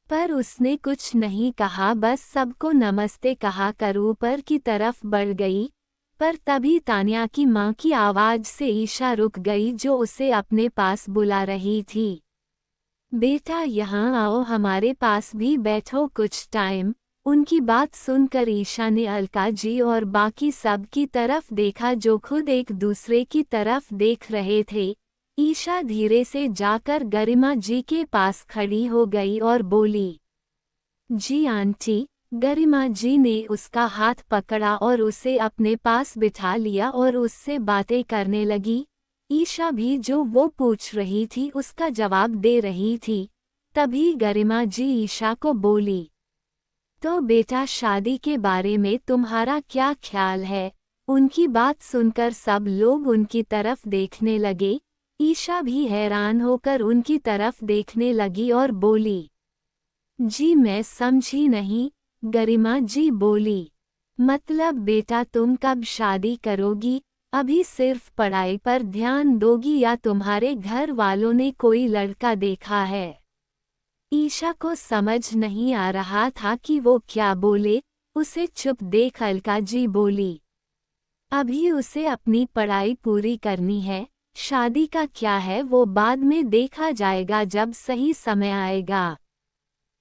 पर उसने कुछ नहीं कहा, बस सबको नमस्ते कहा कर ऊपर की तरफ बढ़ गई। पर तभी तानिया की माँ की आवाज़ से ईशा रुक गई, जो उसे अपने पास बुला रही थी। बेटा यहाँ आओ, हमारे पास भी बैठो कुछ टाइम। उनकी बात सुनकर ईशा ने अलका जी और बाकी सब की तरफ देखा, जो खुद एक दूसरे की तरफ देख रहे थे। ईशा धीरे से जाकर गरिमा जी के पास खड़ी हो गई और बोली, जी आंटी। गरिमा जी ने उसका हाथ पकड़ा और उसे अपने पास बिठा लिया और उससे बातें करने लगी। ईशा भी जो वो पूछ रही थी उसका जवाब दे रही थी। तभी गरिमा जी ईशा को बोली, तो बेटा शादी के बारे में तुम्हारा क्या ख्याल है? उनकी बात सुनकर सब लोग उनकी तरफ देखने लगे। ईशा भी हैरान होकर उनकी तरफ देखने लगी और बोली, जी मैं समझी नहीं। गरिमा जी बोली, मतलब बेटा तुम कब शादी करोगी? अभी सिर्फ पढ़ाई पर ध्यान दोगी या तुम्हारे घर वालों ने कोई लड़का देखा है? ईशा को समझ नहीं आ रहा था कि वो क्या बोले। उसे चुप देख अलका जी बोली, अभी उसे अपनी पढ़ाई पूरी करनी है, शादी का क्या है वो बाद में देखा जाएगा जब सही समय आएगा।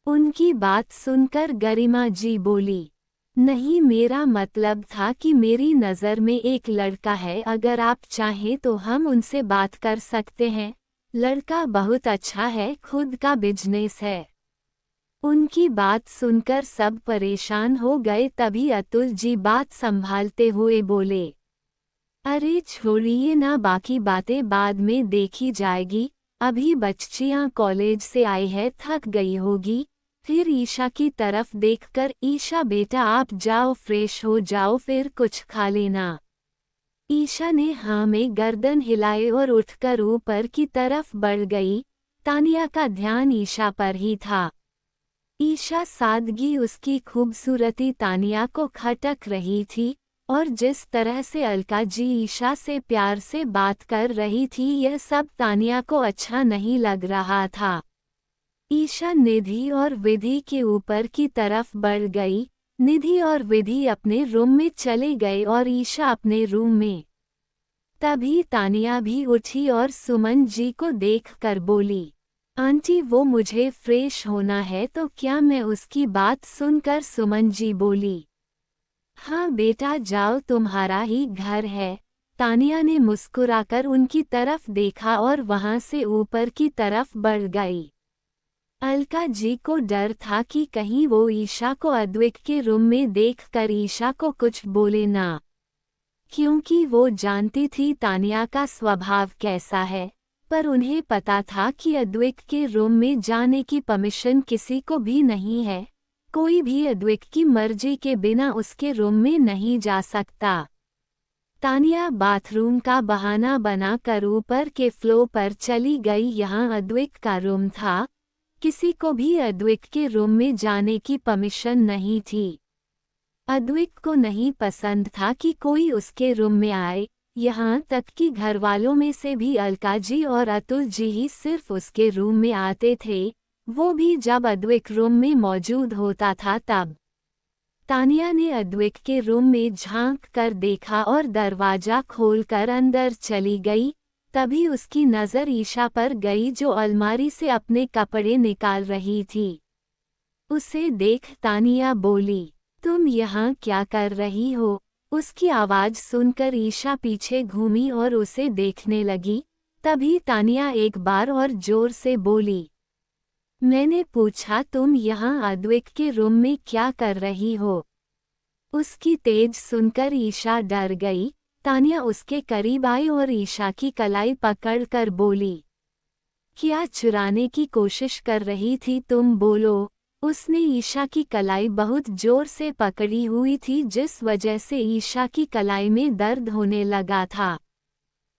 उनकी बात सुनकर गरिमा जी बोली, नहीं, मेरा मतलब था कि मेरी नज़र में एक लड़का है, अगर आप चाहें तो हम उनसे बात कर सकते हैं। लड़का बहुत अच्छा है, खुद का बिजनेस है। उनकी बात सुनकर सब परेशान हो गए। तभी अतुल जी बात संभालते हुए बोले, अरे छोड़िए ना, बाकी बातें बाद में देखी जाएगी। अभी बच्चियां कॉलेज से आई है, थक गई होगी। फिर ईशा की तरफ देखकर, ईशा बेटा आप जाओ, फ्रेश हो जाओ, फिर कुछ खा लेना। ईशा ने हाँ में गर्दन हिलाए और उठकर ऊपर की तरफ बढ़ गई। तानिया का ध्यान ईशा पर ही था। ईशा सादगी, उसकी खूबसूरती तानिया को खटक रही थी, और जिस तरह से अलका जी ईशा से प्यार से बात कर रही थी, यह सब तानिया को अच्छा नहीं लग रहा था। ईशा निधि और विधि के ऊपर की तरफ बढ़ गई। निधि और विधि अपने रूम में चले गए और ईशा अपने रूम में। तभी तानिया भी उठी और सुमन जी को देखकर बोली, आंटी वो मुझे फ्रेश होना है, तो क्या मैं उसकी बात सुनकर सुमन जी बोली, हाँ बेटा जाओ, तुम्हारा ही घर है। तानिया ने मुस्कुराकर उनकी तरफ देखा और वहां से ऊपर की तरफ बढ़ गई। अलका जी को डर था कि कहीं वो ईशा को अद्विक के रूम में देखकर ईशा को कुछ बोले ना, क्योंकि वो जानती थी तानिया का स्वभाव कैसा है। पर उन्हें पता था कि अद्विक के रूम में जाने की परमिशन किसी को भी नहीं है। कोई भी अद्विक की मर्जी के बिना उसके रूम में नहीं जा सकता। तानिया बाथरूम का बहाना बनाकर ऊपर के फ्लोर पर चली गई। यहाँ अद्विक का रूम था। किसी को भी अद्विक के रूम में जाने की परमिशन नहीं थी। अद्विक को नहीं पसंद था कि कोई उसके रूम में आए, यहाँ तक कि घरवालों में से भी अलका जी और अतुल जी ही सिर्फ उसके रूम में आते थे, वो भी जब अद्विक रूम में मौजूद होता था तब। तानिया ने अद्विक के रूम में झांक कर देखा और दरवाजा खोलकर अंदर चली गई। तभी उसकी नज़र ईशा पर गई, जो अलमारी से अपने कपड़े निकाल रही थी। उसे देख तानिया बोली, तुम यहाँ क्या कर रही हो? उसकी आवाज़ सुनकर ईशा पीछे घूमी और उसे देखने लगी। तभी तानिया एक बार और जोर से बोली, मैंने पूछा तुम यहाँ अद्विक के रूम में क्या कर रही हो? उसकी तेज सुनकर ईशा डर गई। तानिया उसके करीब आई और ईशा की कलाई पकड़कर बोली, क्या चुराने की कोशिश कर रही थी तुम? बोलो। उसने ईशा की कलाई बहुत जोर से पकड़ी हुई थी, जिस वजह से ईशा की कलाई में दर्द होने लगा था।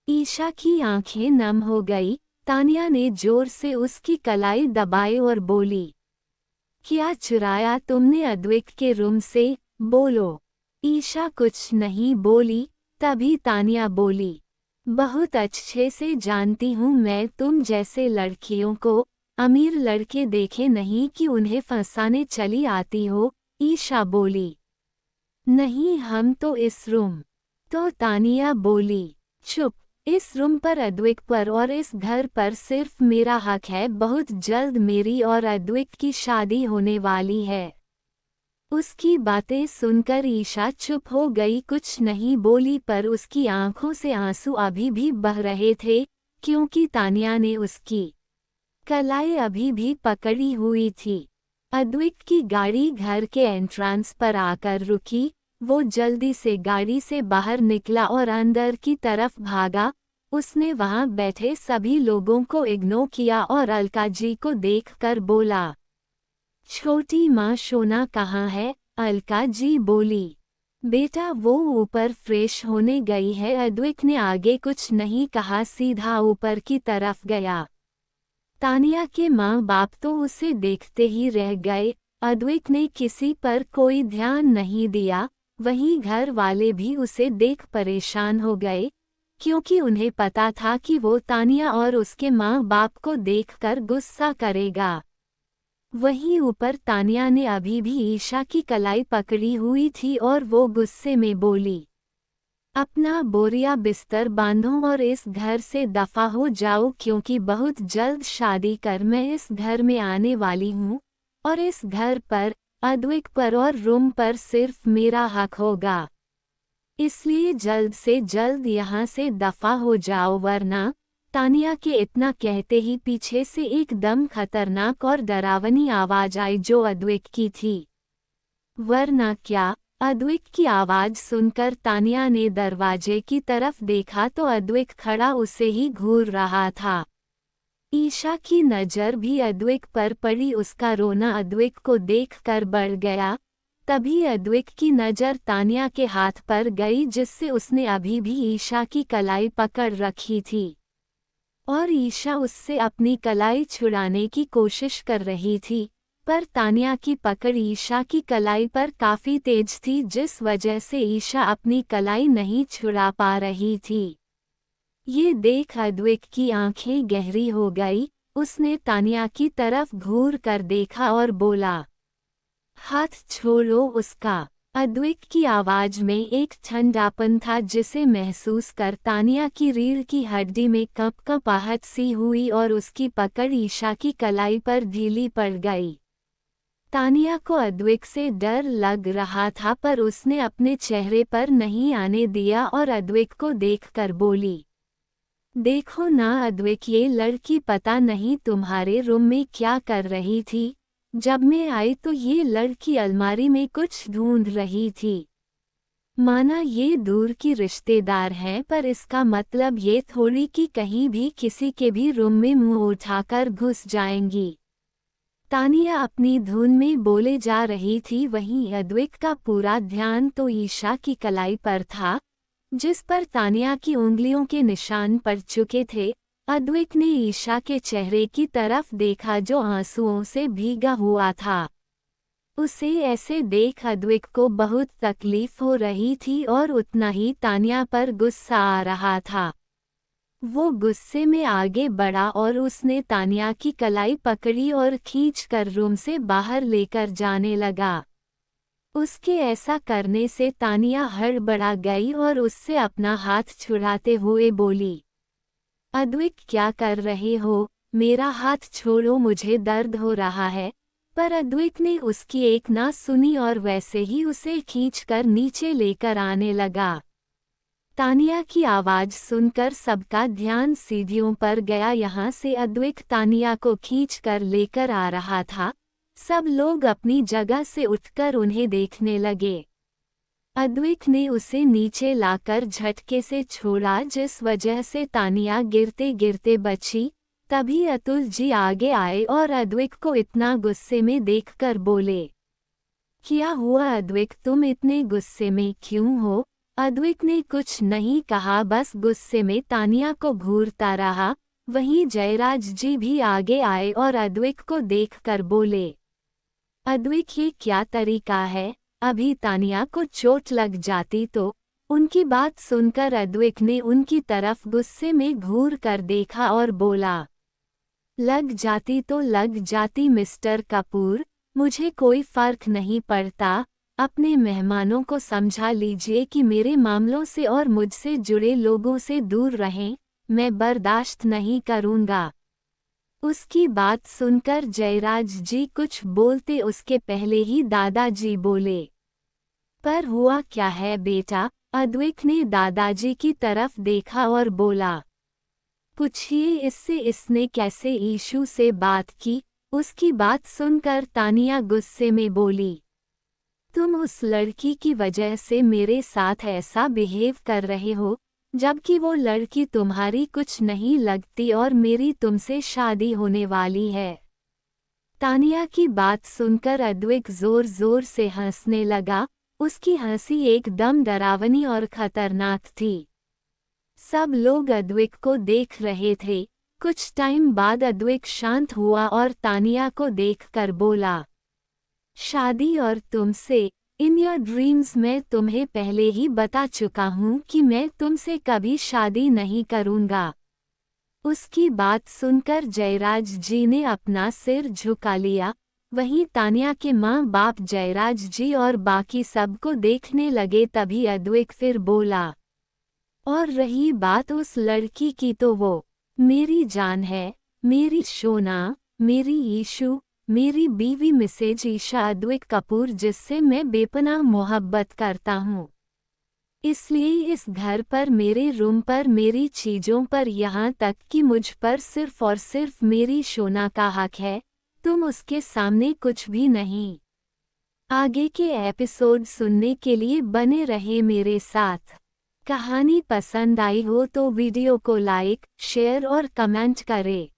ईशा की आंखें नम हो गई। तानिया ने जोर से उसकी कलाई दबाई और बोली, क्या चुराया तुमने अद्विक के रूम से? बोलो। ईशा कुछ नहीं बोली। तभी तानिया बोली, बहुत अच्छे से जानती हूँ मैं तुम जैसे लड़कियों को, अमीर लड़के देखे नहीं कि उन्हें फंसाने चली आती हो। ईशा बोली, नहीं हम तो इस रूम। तो तानिया बोली, चुप, इस रूम पर अद्विक पर और इस घर पर सिर्फ मेरा हक है। बहुत जल्द मेरी और अद्विक की शादी होने वाली है। उसकी बातें सुनकर ईशा चुप हो गई, कुछ नहीं बोली, पर उसकी आंखों से आंसू अभी भी बह रहे थे, क्योंकि तानिया ने उसकी कलाई अभी भी पकड़ी हुई थी। अद्विक की गाड़ी घर के एंट्रेंस पर आकर रुकी। वो जल्दी से गाड़ी से बाहर निकला और अंदर की तरफ भागा। उसने वहां बैठे सभी लोगों को इग्नोर किया और अलका जी को देखकर बोला, छोटी माँ सोना कहाँ है? अलका जी बोली, बेटा वो ऊपर फ्रेश होने गई है। अद्विक ने आगे कुछ नहीं कहा, सीधा ऊपर की तरफ गया। तानिया के माँ बाप तो उसे देखते ही रह गए। अद्विक ने किसी पर कोई ध्यान नहीं दिया। वहीं घर वाले भी उसे देख परेशान हो गए, क्योंकि उन्हें पता था कि वो तानिया और उसके माँ बाप को देखकर गुस्सा करेगा। वहीं ऊपर तानिया ने अभी भी ईशा की कलाई पकड़ी हुई थी और वो गुस्से में बोली, अपना बोरिया बिस्तर बांधो और इस घर से दफा हो जाओ, क्योंकि बहुत जल्द शादी कर मैं इस घर में आने वाली हूँ। और इस घर पर, अद्विक पर और रूम पर सिर्फ मेरा हक होगा। इसलिए जल्द से जल्द यहाँ से दफा हो जाओ वरना। तानिया के इतना कहते ही पीछे से एकदम खतरनाक और डरावनी आवाज आई जो अद्विक की थी। वरना क्या? अद्विक की आवाज सुनकर तानिया ने दरवाजे की तरफ देखा तो अद्विक खड़ा उसे ही घूर रहा था। ईशा की नज़र भी अद्विक पर पड़ी। उसका रोना अद्विक को देखकर बढ़ गया। तभी अद्विक की नज़र तानिया के हाथ पर गई जिससे उसने अभी भी ईशा की कलाई पकड़ रखी थी और ईशा उससे अपनी कलाई छुड़ाने की कोशिश कर रही थी, पर तानिया की पकड़ ईशा की कलाई पर काफ़ी तेज थी जिस वजह से ईशा अपनी कलाई नहीं छुड़ा पा रही थी। ये देख अद्विक की आंखें गहरी हो गई। उसने तानिया की तरफ घूर कर देखा और बोला, हाथ छोड़ो उसका। अद्विक की आवाज में एक ठंडापन था जिसे महसूस कर तानिया की रीढ़ की हड्डी में कंपकंपाहट सी हुई और उसकी पकड़ ईशा की कलाई पर ढीली पड़ गई। तानिया को अद्विक से डर लग रहा था पर उसने अपने चेहरे पर नहीं आने दिया और अद्विक को देखकर बोली, देखो ना अद्विक, ये लड़की पता नहीं तुम्हारे रूम में क्या कर रही थी। जब मैं आई तो ये लड़की अलमारी में कुछ ढूंढ रही थी। माना ये दूर की रिश्तेदार हैं पर इसका मतलब ये थोड़ी कि कहीं भी किसी के भी रूम में मुंह उठाकर घुस जाएंगी। तानिया अपनी धुन में बोले जा रही थी, वहीं अद्विक का पूरा ध्यान तो ईशा की कलाई पर था जिस पर तानिया की उंगलियों के निशान पड़ चुके थे। अद्विक ने ईशा के चेहरे की तरफ देखा जो आंसुओं से भीगा हुआ था। उसे ऐसे देख अद्विक को बहुत तकलीफ हो रही थी और उतना ही तानिया पर गुस्सा आ रहा था। वो गुस्से में आगे बढ़ा और उसने तानिया की कलाई पकड़ी और खींचकर रूम से बाहर लेकर जाने लगा। उसके ऐसा करने से तानिया हड़बड़ा गई और उससे अपना हाथ छुड़ाते हुए बोली, अद्विक क्या कर रहे हो? मेरा हाथ छोड़ो, मुझे दर्द हो रहा है। पर अद्विक ने उसकी एक ना सुनी और वैसे ही उसे खींचकर नीचे लेकर आने लगा। तानिया की आवाज सुनकर सबका ध्यान सीढ़ियों पर गया। यहाँ से अद्विक तानिया को खींचकर लेकर आ रहा था। सब लोग अपनी जगह से उठकर उन्हें देखने लगे। अद्विक ने उसे नीचे लाकर झटके से छोड़ा जिस वजह से तानिया गिरते गिरते बची। तभी अतुल जी आगे आए और अद्विक को इतना गुस्से में देखकर बोले, क्या हुआ अद्विक, तुम इतने गुस्से में क्यों हो? अद्विक ने कुछ नहीं कहा, बस गुस्से में तानिया को घूरता रहा। वहीं जयराज जी भी आगे आए और अद्विक को देखकर बोले, अद्विक ये क्या तरीका है? अभी तानिया को चोट लग जाती तो। उनकी बात सुनकर अद्विक ने उनकी तरफ गुस्से में घूर कर देखा और बोला, लग जाती तो लग जाती मिस्टर कपूर, मुझे कोई फर्क नहीं पड़ता। अपने मेहमानों को समझा लीजिए कि मेरे मामलों से और मुझसे जुड़े लोगों से दूर रहें, मैं बर्दाश्त नहीं करूंगा। उसकी बात सुनकर जयराज जी कुछ बोलते उसके पहले ही दादाजी बोले, पर हुआ क्या है बेटा? अद्विक ने दादाजी की तरफ देखा और बोला, पूछिए इससे, इसने कैसे ईशू से बात की? उसकी बात सुनकर तानिया गुस्से में बोली, तुम उस लड़की की वजह से मेरे साथ ऐसा बिहेव कर रहे हो, जबकि वो लड़की तुम्हारी कुछ नहीं लगती और मेरी तुमसे शादी होने वाली है। तानिया की बात सुनकर अद्विक जोर जोर से हंसने लगा। उसकी हंसी एकदम डरावनी और खतरनाक थी। सब लोग अद्विक को देख रहे थे। कुछ टाइम बाद अद्विक शांत हुआ और तानिया को देखकर बोला, शादी और तुमसे, इन योर ड्रीम्स मैं तुम्हें पहले ही बता चुका हूँ कि मैं तुमसे कभी शादी नहीं करूँगा। उसकी बात सुनकर जयराज जी ने अपना सिर झुका लिया। वहीं तानिया के माँ बाप जयराज जी और बाकी सबको देखने लगे। तभी अद्विक फिर बोला, और रही बात उस लड़की की तो वो मेरी जान है, मेरी सोना, मेरी ईशू, मेरी बीवी मिसेज ईशा अद्विक कपूर, जिससे मैं बेपनाह मोहब्बत करता हूँ। इसलिए इस घर पर, मेरे रूम पर, मेरी चीज़ों पर, यहाँ तक कि मुझ पर सिर्फ और सिर्फ मेरी शोना का हक है। तुम उसके सामने कुछ भी नहीं। आगे के एपिसोड सुनने के लिए बने रहे मेरे साथ। कहानी पसंद आई हो तो वीडियो को लाइक, शेयर और कमेंट करें।